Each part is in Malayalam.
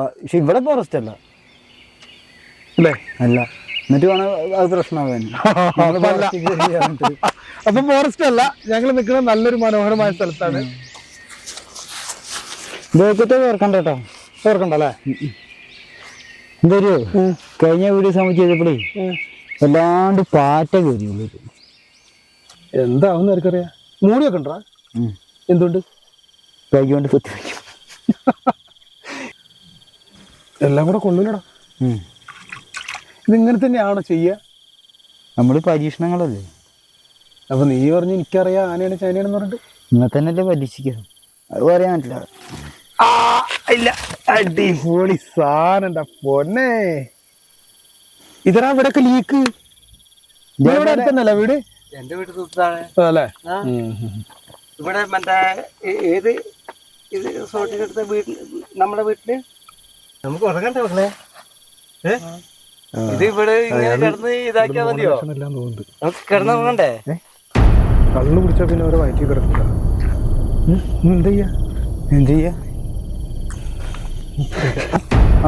പക്ഷെ ഇവിടെ ഫോറസ്റ്റ് അല്ല അല്ലേ? അല്ല. എന്നിട്ട് വേണം അത് പ്രശ്നമാകാൻ. അപ്പൊ ഫോറസ്റ്റ് അല്ല, ഞങ്ങൾ നിൽക്കുന്ന നല്ലൊരു മനോഹരമായ സ്ഥലത്താണ്. ബേക്കത്തെ ഓർക്കണ്ടോ? ഓർക്കണ്ടല്ലേ? എന്തൊരു കഴിഞ്ഞ വീഡിയോ സമയം ചെയ്തപ്പോഴേ വല്ലാണ്ട് പാറ്റ കയറിയുള്ളൂ. എന്താവുന്ന ആർക്കറിയാ. മൂടിയൊക്കെ ഉണ്ടാ? എന്തുകൊണ്ട്? കൈ കൊണ്ട് കുത്തി വയ്ക്കും. എല്ലാം കൂടെ കൊള്ളൂലടാ. ഇതിങ്ങനെ തന്നെയാണോ ചെയ്യുക? നമ്മള് പരീക്ഷണങ്ങളല്ലേ. അപ്പൊ നീ പറഞ്ഞു എനിക്കറിയാം ആനയാണ് ചൈനയാണെന്ന് പറഞ്ഞിട്ട് ഇങ്ങനെ തന്നെയല്ലേ പരീക്ഷിക്കുക. അത് പറയാൻ പറ്റില്ല. ഇല്ല, അടിപൊളി സാധനം പൊന്നെ. ഇതരാ ഇവിടെയൊക്കെ ലീക്ക്. ഇവിടെ അടുത്തന്നല്ല വീട്? എന്റെ വീട് സുഹൃത്താണ് അല്ലേ? ഇവിടെ മറ്റേ ഏത് ഇത് റിസോർട്ടിനടുത്ത വീട്ടിൽ നമ്മുടെ വീട്ടില് നമുക്ക് ഉറങ്ങണ്ടേ മക്കളെ? ഇത് ഇവിടെ ഇങ്ങനെ കിടന്ന് ഇതാക്കിയാ മതിയോ? നമുക്ക് കിടന്ന് ഉറങ്ങണ്ടേ? കള്ളു പിടിച്ചാ പിന്നെ ഓരോ വയറ്റി കിടക്കില്ല. എന്ത് ചെയ്യാ?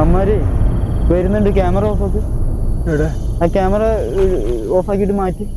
അമ്മാര് വരുന്നുണ്ട്. ക്യാമറ ഓഫാക്ക്. എവിടെ? ആ ക്യാമറ ഓഫാക്കിയിട്ട് മാറ്റി.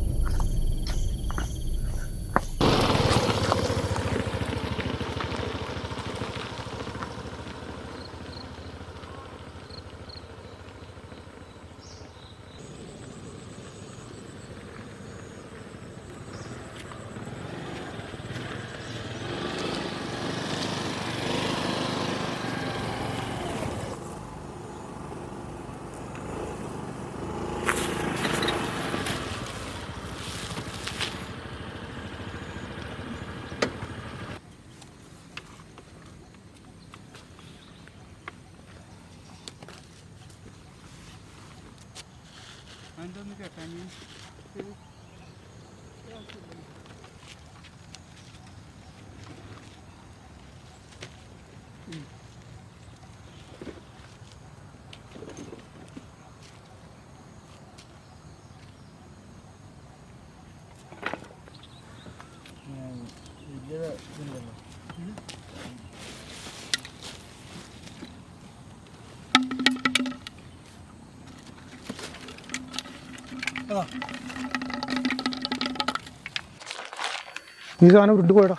ഈ സാധനം ഉരുണ്ട് പോയടാ.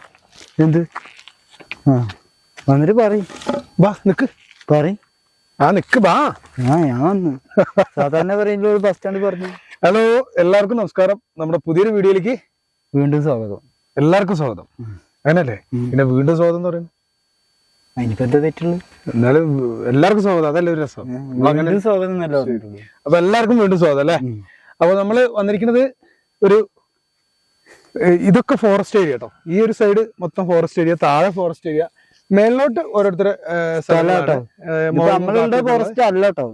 എന്ത്? വന്നിട്ട് പറയും. ബാ നിക്ക്. പറയും. നിക്ക് ബാ. ഞാൻ വന്നു. സാധാരണ പറയുമ്പോൾ ബസ് സ്റ്റാൻഡ് പറഞ്ഞു. ഹലോ, എല്ലാവർക്കും നമസ്കാരം. നമ്മുടെ പുതിയൊരു വീഡിയോയിലേക്ക് വീണ്ടും സ്വാഗതം. എല്ലാവർക്കും സ്വാഗതം. അങ്ങനല്ലേ? പിന്നെ വീണ്ടും സ്വാഗതം എന്ന് പറയുന്നത് അതിനിപ്പോ എന്താ തെറ്റുള്ളൂ? എന്നാലും എല്ലാവർക്കും സ്വാഗതം. അതല്ലേ ഒരു രസം. സ്വാഗതം എന്നല്ല. അപ്പൊ എല്ലാവർക്കും വീണ്ടും സ്വാഗതം അല്ലേ? അപ്പൊ നമ്മള് വന്നിരിക്കുന്നത് ഇതൊക്കെ ഫോറസ്റ്റ് ഏരിയ കേട്ടോ. ഈ ഒരു സൈഡ് മൊത്തം ഫോറസ്റ്റ് ഏരിയ, താഴെ ഫോറസ്റ്റ് ഏരിയ, മേളിലോട്ട് ഓരോരുത്തരെ ഫോറസ്റ്റ് അല്ല കേട്ടോ.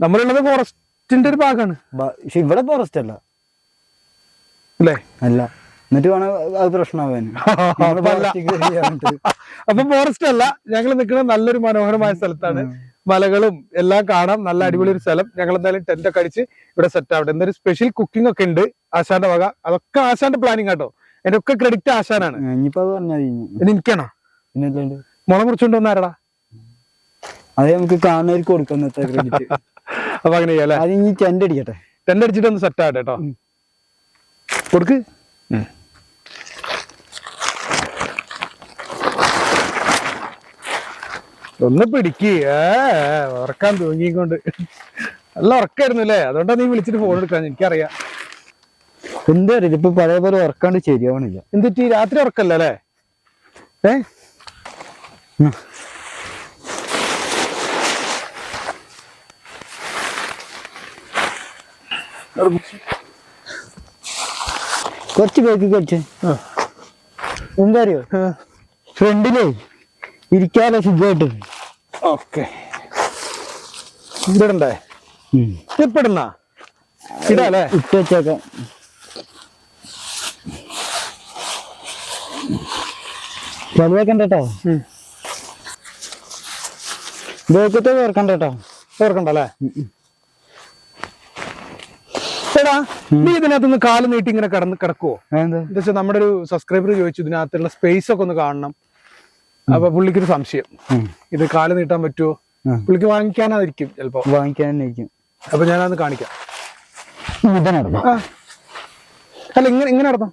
നമ്മളുള്ളത് ഫോറസ്റ്റിന്റെ ഒരു ഭാഗമാണ്. പക്ഷെ ഇവിടെ ഫോറസ്റ്റ് അല്ല അല്ലേ? അല്ല. എന്നിട്ട് വേണം അത് പ്രശ്നമാകാൻ. അപ്പൊ ഫോറസ്റ്റ് അല്ല, ഞങ്ങൾ നിൽക്കുന്ന നല്ലൊരു മനോഹരമായ സ്ഥലത്താണ്. മലകളും എല്ലാം കാണാം. നല്ല അടിപൊളി ഒരു സ്ഥലം. ഞങ്ങൾ എന്തായാലും ടെന്റ് ഒക്കെ അടിച്ച് ഇവിടെ സെറ്റ് ആവട്ടെ. എന്തൊരു സ്പെഷ്യൽ കുക്കിംഗ് ഒക്കെ ഉണ്ട് ആശാന്റെ വക. അതൊക്കെ ആശാന്റെ പ്ലാനിങ് കേട്ടോ. എന്റെ ഒക്കെ ക്രെഡിറ്റ് ആശാനാണ്. എനിക്കാണോ? മുള മുറിച്ചുകൊണ്ട് വന്നാരടാ? അത് നമുക്ക് കാണുന്നവർക്ക് കൊടുക്കുന്ന ക്രെഡിറ്റ്. അപ്പൊ അങ്ങനെ ചെയ്യാം. അത് ഇനി ടെന്റ് അടിക്കട്ടെ. ടെന്റ് അടിച്ചിട്ട് ഒന്ന് സെറ്റ് ആവട്ടെ കേട്ടോ. കൊടുക്ക്. ഒന്ന് പിടിക്ക്. ഉറക്കാൻ തൂങ്ങിക്കൊണ്ട് നല്ല ഉറക്കായിരുന്നു അല്ലേ? അതുകൊണ്ടാ നീ വിളിച്ചിട്ട് ഫോൺ എടുക്കാൻ. എനിക്കറിയാം. എന്താ അറിയില്ല, ഇപ്പൊ പഴയ പോലെ ഉറക്കാണ്ട് ശരിയാവണില്ല. എന്തിട്ട്? രാത്രി ഉറക്കല്ലേ അല്ലേ? കുറച്ച് പേക്ക് കുറച്ച് എന്താ അറിയോ, ഫ്രണ്ടിലേ ഇരിക്കാതെ സുഖമായിട്ട്. ഓക്കെ, ഇടണ്ടേ? ഇപ്പിടുന്ന ഇടാല്ലേ? ഇട്ട് വെച്ചേക്കാം. ചളിയാക്കണ്ടോ? ബേക്കത്തെ ഓർക്കണ്ടോ? ഓർക്കണ്ടല്ലേ? എടാ, നീ ഇതിനകത്തൊന്ന് കാല് നീട്ടി ഇങ്ങനെ കിടക്കുവോ? എന്താ വെച്ചാൽ നമ്മുടെ ഒരു സബ്സ്ക്രൈബർ ചോദിച്ചു ഇതിനകത്തുള്ള സ്പേസ് ഒക്കെ ഒന്ന് കാണണം. അപ്പൊ പുള്ളിക്കൊരു സംശയം, ഇത് കാല് നീട്ടാൻ പറ്റുമോ? പുള്ളിക്ക് വാങ്ങിക്കാനായിരിക്കും ചിലപ്പോ. വാങ്ങിക്കാനായിരിക്കും. അപ്പൊ ഞാനത് കാണിക്കാം. ഇത് നടന്നു. അല്ല ഇങ്ങനെ നടന്നു.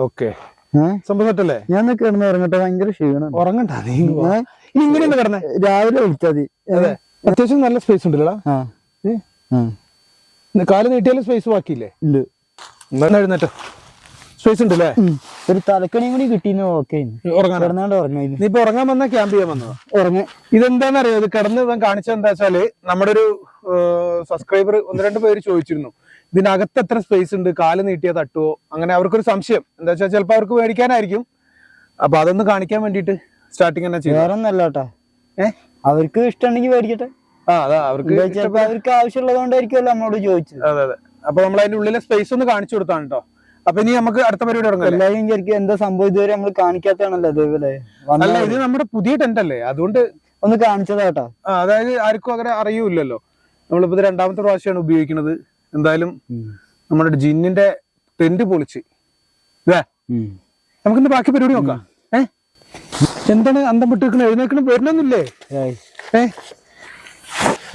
ഓക്കെ, സംഭവം സെറ്റല്ലേ? ഞാൻ കിടന്ന് ഉറങ്ങട്ടെ, ഭയങ്കര ക്ഷീണം. ഉറങ്ങണ്ട നീ, ഇങ്ങനെയൊന്ന് കിടന്നേ. രാവിലെ വിളിച്ചാൽ മതി. അതെ, അത്യാവശ്യം നല്ല സ്പേസ് ഉണ്ടല്ലോ. കാല് നീട്ടിയാലും സ്പേസ് ബാക്കിയില്ലേ? ഇല്ല, എഴുന്നേറ്റോ, സ്പേസ് ഉണ്ടല്ലേ? ഒരു തലക്കണിയും കൂടി കിട്ടിയെന്ന്. ഓക്കെ, കിടന്നാണ്ട് ഉറങ്ങി. നീ ഇപ്പൊ ഉറങ്ങാൻ വന്നാ ക്യാമ്പ് ചെയ്യാൻ വന്നോ? ഉറങ്ങി. ഇതെന്താന്നറിയോ, ഇത് കിടന്ന് ഇവൻ കാണിച്ചത് എന്താ വെച്ചാല്, നമ്മുടെ ഒരു സബ്സ്ക്രൈബർ 1-2 പേര് ചോദിച്ചിരുന്നു ഇതിനകത്ത് എത്ര സ്പേസ് ഉണ്ട്, കാല് നീട്ടിയാ തട്ടുവോ, അങ്ങനെ അവർക്കൊരു സംശയം. എന്താ വെച്ചാൽ ചിലപ്പോ അവർക്ക് മേടിക്കാനായിരിക്കും. അപ്പൊ അതൊന്ന് കാണിക്കാൻ വേണ്ടിട്ട് സ്റ്റാർട്ടിങ് തന്നെ ചെയ്തു. വേറെ ഒന്നല്ല കേട്ടാ, അവർക്ക് ഇഷ്ടമുണ്ടെങ്കിൽ മേടിക്കട്ടെ. അതാ അവർക്ക് അവർക്ക് ആവശ്യമുള്ളതുകൊണ്ടായിരിക്കുമല്ലോ നമ്മളോട് ചോദിച്ചത്. അതെ അതെ. അപ്പൊ നമ്മൾ അതിന്റെ ഉള്ളിലെ സ്പേസ് ഒന്ന് കാണിച്ചു കൊടുത്താണ് കേട്ടോ. അപ്പൊ ഇനി നമുക്ക് അടുത്ത പരിപാടി തുടങ്ങാം. എല്ലാവരും വിചാരിക്കും എന്താ സംഭവം ഇതുവരെ നമ്മൾ കാണിക്കാത്താണല്ലോ. അതേപോലെ അല്ല, ഇത് നമ്മുടെ പുതിയ ടെന്റ് അല്ലേ, അതുകൊണ്ട് ഒന്ന് കാണിച്ചതാ കേട്ടോ. അതായത് ആർക്കും അങ്ങനെ അറിയൂല്ലല്ലോ. നമ്മളിപ്പോ ഇത് 2ാമത്തെ പ്രാവശ്യമാണ് ഉപയോഗിക്കുന്നത്. എന്തായാലും നമ്മുടെ ജിന്നിന്റെ ടെന്റ് പൊളിച്ച് നമുക്കിന്ന് ബാക്കി പരിപാടി നോക്കാം. എന്താണ് അന്തം വിട്ട് നിൽക്കണ? എഴുന്നേക്കണം, വരുന്നൊന്നുമില്ലേ?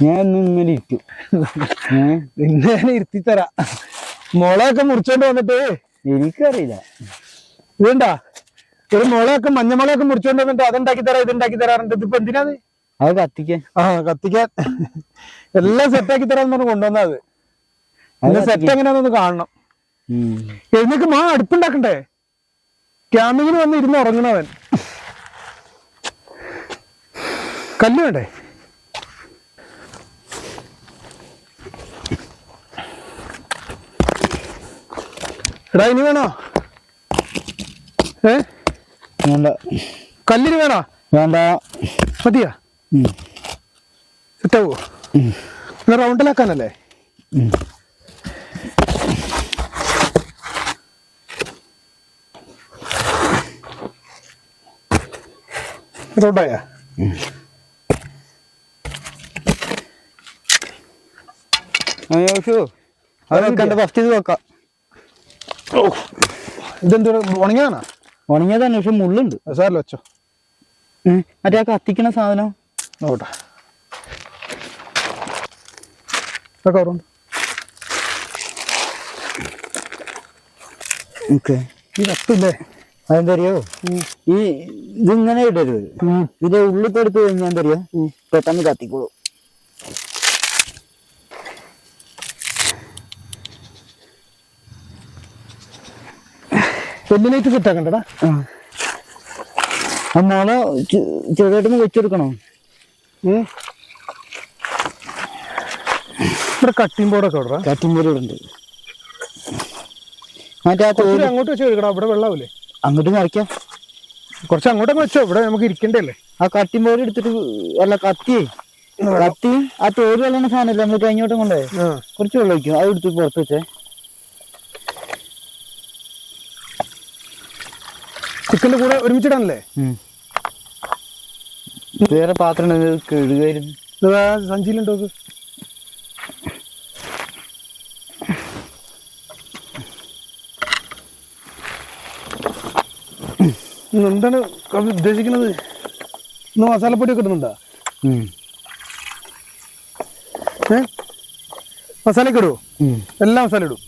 ഞാൻ ഇങ്ങനെ ഇരിക്കും. നിന്നെ ഇരുത്തിത്തരാ. മുളയൊക്കെ മുറിച്ചോണ്ട് വന്നിട്ട് എനിക്കറിയില്ല. ഇതുണ്ടാ, ഒരു മുളയൊക്കെ മഞ്ഞമുളയൊക്കെ മുറിച്ചോണ്ട് വന്നിട്ട് അതുണ്ടാക്കി തരാം ഇതുണ്ടാക്കി തരാറുണ്ട്. ഇതിപ്പോ എന്തിനാത്? അത് കത്തിക്കാൻ. കത്തിക്കാൻ എല്ലാം സെറ്റാക്കി തരാന്ന് പറഞ്ഞ് കൊണ്ടുവന്നാ. അത് സെറ്റ് എങ്ങനെയാണെന്ന് കാണണം. എഴുന്നേക്ക് മാ, അടുപ്പുണ്ടാക്കണ്ടേ? ക്യാമ്പിങ്ങിന് വന്ന് ഇരുന്ന് ഉറങ്ങണവൻ. കല്ല് വേണ്ടേ? എടാ ഇനി വേണോ? വേണ്ട. കല്ലിന് വേണോ? വേണ്ട. മതിയാ? സെറ്റാവോ? റൗണ്ടിലാക്കാനല്ലേ? റൗണ്ടായ ഫസ്റ്റ് ഇത് വെക്കാം. ഇതെന്താ ഉണങ്ങിയതാണോ? ഉണങ്ങിയതാണ്, പക്ഷെ മുള്ളുണ്ട്. സാറല്ലോ വെച്ചോ. മറ്റേ ആ കത്തിക്കണ സാധനം നോട്ടെ. കവറുണ്ട്. ഈ നട്ടില്ലേ? അതെന്തറിയോ, ഈ ഇതിങ്ങനെ ഇടരുത്. ഇതിന്റെ ഉള്ളിൽ കൊടുത്ത് കഴിഞ്ഞാൽ എന്തറിയോ, പെട്ടെന്ന് കത്തിക്കോളൂ. വെല്ലിനായിട്ട് സെറ്റാക്കണ്ടടാ. ആ മുള ചെറുതായിട്ടൊന്ന് വെച്ചെടുക്കണോ? ഇവിടെ കട്ടിംഗ് ബോർഡൊക്കെ ഇടറാ. കട്ടിംഗ് ബോർഡ് ഉണ്ട്. മറ്റേ അങ്ങോട്ട് വെച്ച് എടുക്കണം, ഇവിടെ വെള്ളാവൂലേ? അങ്ങോട്ട് മറിക്കാം. കുറച്ച് അങ്ങോട്ടൊക്കെ വെച്ചോ, ഇവിടെ നമുക്ക് ഇരിക്കണ്ടല്ലേ. ആ കട്ടിംഗ് ബോർഡ് എടുത്തിട്ട് അല്ല കത്തി ആ തോല് വെള്ളം സാധനമല്ലേ നമ്മൾ കഴിഞ്ഞോട്ടും കൊണ്ടേ കുറച്ച് വെള്ളം ഒഴിക്കും. അത് എടുത്ത് പുറത്ത് വെച്ചേ. ചിക്കൻ്റെ കൂടെ ഒരുമിച്ചിടാനല്ലേ? വേറെ പാത്രം കഴുകായിരുന്നു. സഞ്ചിയിലുണ്ടോ? എന്താണ് ഉദ്ദേശിക്കുന്നത്? ഇന്ന് മസാലപ്പൊടി ഒക്കെ ഇടുന്നുണ്ടോ? മസാലയൊക്കെ ഇടുവോ? എല്ലാ മസാല ഇടും.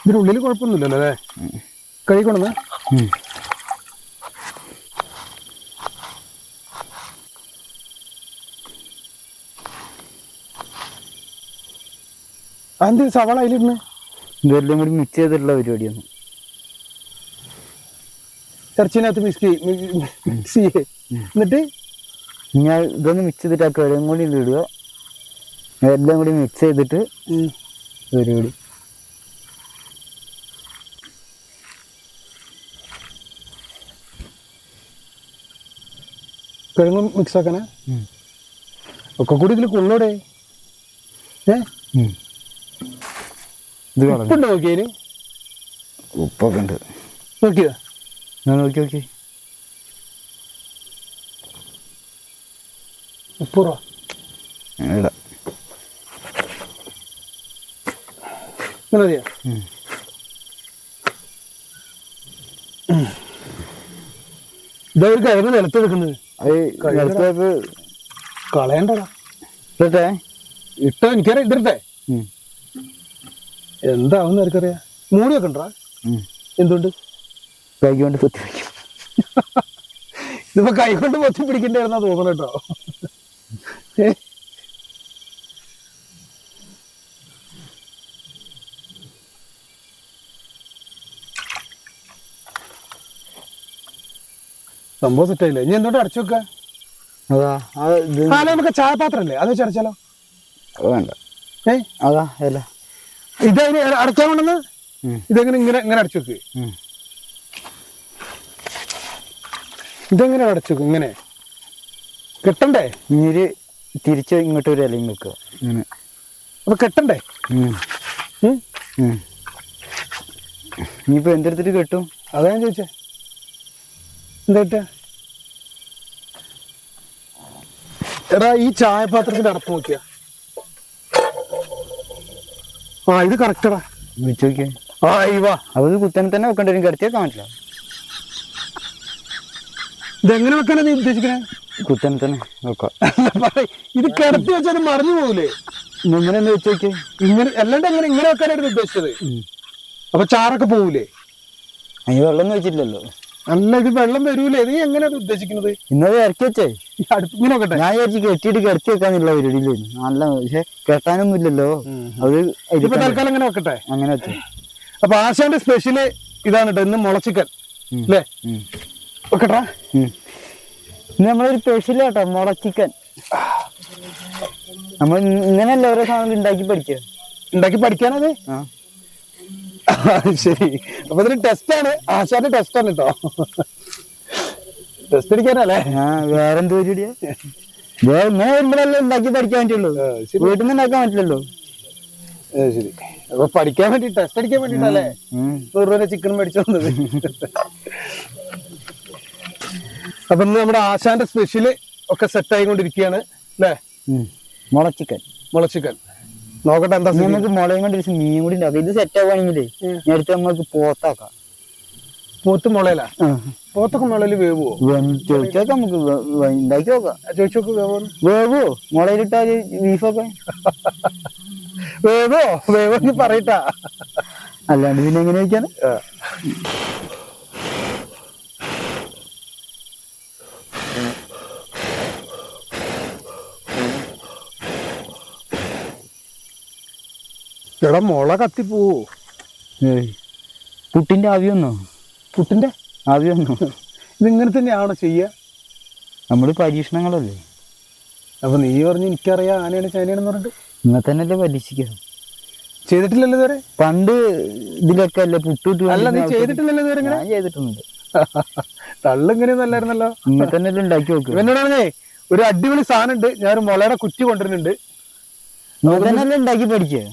ഇതിനുള്ളിൽ കുഴപ്പമൊന്നുമില്ലല്ലോ അല്ലേ? കഴുകിക്കൊണ്ടെന്ന് അതെന്ത് സവാള അതിലിരുന്ന് ഇതെല്ലാം കൂടി മിക്സ് ചെയ്തിട്ടുള്ള പരിപാടിയാണ്. ഇറച്ചിനകത്ത് മിക്സ് ചെയ്യേ. എന്നിട്ട് ഞാൻ ഇതൊന്ന് മിക്സ് ചെയ്തിട്ട് ആ കിഴങ്ങും കൂടി ഇടുക. എല്ലാം കൂടി മിക്സ് ചെയ്തിട്ട് പരിപാടി. കിഴങ്ങും മിക്സ് ആക്കാനാ? ഒക്കെ കൂടി ഇതിൽ കൊള്ളോടെ. ഇത് ഉപ്പുണ്ടോ നോക്കിയതിന്? ഉപ്പൊക്കെ ഉണ്ട്. നോക്കിയോ? നോക്കി നോക്കി. ഉപ്പുറോ ഇടാം. ഇങ്ങനെ മതിയോ? ഇതൊരു കിഴങ്ങ് നിലത്ത് വെക്കുന്നത് കളയണ്ടടാ. ഇട്ടേ ഇട്ടോ എനിക്കറിയാം. ഇട്ടിട്ടെ എന്താവുന്ന എനിക്കറിയാ. മൂടി വെക്കണ്ടാ? എന്തുകൊണ്ട്? കൈ കൊണ്ട് പൊത്തി വയ്ക്കും. ഇതിപ്പോ കൈ കൊണ്ട് പൊത്തി പിടിക്കണ്ടായിരുന്നാ തോന്നണം കേട്ടോ. സംഭവം സെറ്റായില്ലേ? ഇനി എന്തുകൊണ്ട് അടച്ചു വെക്ക? നമുക്ക് ചായപാത്രല്ലേ അത് വെച്ച് അടച്ചാലോ? വേണ്ട. അതാ അല്ല ഇതതിന് അടച്ചാൽ കൊണ്ടെന്ന് ഇതെങ്ങനെ ഇങ്ങനെ ഇങ്ങനെ അടച്ചു വെക്ക്. ഇതെങ്ങനെ അടച്ചു വെക്കും? ഇങ്ങനെ കെട്ടണ്ടേ? നീര് തിരിച്ച് ഇങ്ങോട്ട് ഒരു ഇലയും വെക്കുക. ഇങ്ങനെ അപ്പൊ കെട്ടണ്ടേ? ഇനിയിപ്പോ എന്തെടുത്തിട്ട് കെട്ടും? അതാ ഞാൻ ചോദിച്ചേ. എന്താ കെട്ടാ? എടാ ഈ ചായപാത്രത്തിന്റെ അടപ്പ് നോക്കിയാ. ഇത് കറക്റ്റടാ. വിളിച്ചു നോക്കിയാ. അത് കുത്തനെ തന്നെ വെക്കേണ്ടി വരും. കിടത്തിയേക്കാൻ പറ്റില്ല. ഇതെങ്ങനെ വെക്കാനാ നീ ഉദ്ദേശിക്കണേ? കുത്തനെ തന്നെ വെക്കാം. ഇത് കിടത്തി വെച്ചാൽ മറിഞ്ഞു പോകൂലേ? ഇങ്ങനെ ഒന്ന് വെച്ച് നോക്കിയേ. ഇങ്ങനെ അല്ലാണ്ട് എങ്ങനെ ഇങ്ങനെ വെക്കാനായിരുന്നു ഉദ്ദേശിച്ചത്? അപ്പൊ ചാറൊക്കെ പോകൂലേ? അതിന് വെള്ളം വെച്ചിട്ടില്ലല്ലോ. അല്ല ഇത് വെള്ളം വരൂലേ? നീ എങ്ങനെയാണ് ഉദ്ദേശിക്കുന്നത്? ഇന്നത് ഇറക്കി വെച്ചേ. അടുപ്പ് ഇങ്ങനെ നോക്കട്ടെ. ഞാൻ വിചാരിച്ചു കെട്ടിയിട്ട് കിടത്തി വെക്കാന്നുള്ള പരിപാടിയില്ലേ. നല്ല പക്ഷെ കെട്ടാനൊന്നും ഇല്ലല്ലോ. അത് ഇപ്പൊ തൽക്കാലം അങ്ങനെ വെക്കട്ടെ. അങ്ങനെ വെച്ചു. അപ്പൊ ആശാന്റെ സ്പെഷ്യല് ഇതാണ് കേട്ടോ. ഇന്ന് മുളച്ചിക്കൻ അല്ലേ? വെക്കട്ടാ. ഇന്ന് നമ്മളൊരു സ്പെഷ്യൽ കേട്ടോ, മുളച്ചിക്കൻ. നമ്മൾ ഇങ്ങനെയല്ല ഓരോ സാധനം ഉണ്ടാക്കി പഠിക്കുക. ഉണ്ടാക്കി പഠിക്കാനത്? ശരി. അപ്പൊ ഇതിന് ടെസ്റ്റാണ്. ആശാന്റെ ടെസ്റ്റാണ് കേട്ടോ. ടെസ്റ്റ് അടിക്കാനല്ലേ? വേറെന്ത് പരിപാടിയാ? ഇങ്ങനെ വരുമ്പോഴല്ലേ ഉണ്ടാക്കി പഠിക്കാൻ പറ്റുള്ളൂ. വീട്ടിൽ നിന്ന് ഉണ്ടാക്കാൻ പറ്റില്ലല്ലോ. ശരി. അപ്പൊ പഠിക്കാൻ വേണ്ടി ടെസ്റ്റ് അടിക്കാൻ വേണ്ടിട്ടല്ലേ 100 രൂപ ചിക്കൻ മേടിച്ചു വന്നത്. അപ്പൊ ഇന്ന് നമ്മുടെ ആശാന്റെ സ്പെഷ്യല് ഒക്കെ സെറ്റ് ആയിക്കൊണ്ടിരിക്കുകയാണ് അല്ലേ? മുളച്ചിക്കൻ. മുളച്ചിക്കൻ നോക്കട്ടെ എന്താ. നമുക്ക് മുളയും കൊണ്ട് മീൻ കൂടി ഉണ്ടാക്കാം. ഇത് സെറ്റ് ആവുകയാണെങ്കിലേ നേരത്തെ നമുക്ക് പോത്താക്കാം. പോത്ത് മുളയില? പോത്തൊക്കെ മുളയില് വേവുവോ? ചോദിച്ചോക്കാം. നമുക്ക് ഉണ്ടാക്കി നോക്കാം. ചോദിച്ചോക്ക് വേവോ? വേവോ? മുളയിലിട്ടാല് ബീഫൊക്കെ വേവോ? വേവോ പറയട്ടാ. അല്ലാണ്ട് പിന്നെ എങ്ങനെ വെക്കാണ്? എടാ മുള കത്തിപ്പോവോ? പുട്ടിന്റെ ആവി വന്നോ? പുട്ടിന്റെ ആവി വന്നോ? ഇതിങ്ങനെ തന്നെയാണോ ചെയ്യ? നമ്മള് പരീക്ഷണങ്ങളല്ലേ. അപ്പൊ നീ പറഞ്ഞു എനിക്കറിയാം ആനയാണ് ചൈനയാണെന്ന് പറഞ്ഞിട്ട്. ഇങ്ങനെ തന്നെയല്ലേ പരീക്ഷിക്കുക. ചെയ്തിട്ടില്ലല്ലോ ഇതുവരെ? പണ്ട് ഇതിലൊക്കെ അല്ലേ പുട്ടു. അല്ല നീ ചെയ്തിട്ടില്ലല്ലോ ഇതുവരെ? ഞാൻ ചെയ്തിട്ടുണ്ട്. തള്ളിങ്ങനെയൊന്നും അല്ലായിരുന്നല്ലോ. ഇങ്ങനെ തന്നെ ഉണ്ടാക്കി നോക്കുക. എന്നോടാണേ ഒരു അടിപൊളി സാധനം ഉണ്ട്. ഞാനൊരു മുളയുടെ കുറ്റി കൊണ്ടുവരുന്നുണ്ട്. ഇങ്ങനെ തന്നെയല്ലേ ഉണ്ടാക്കി പഠിക്കുക.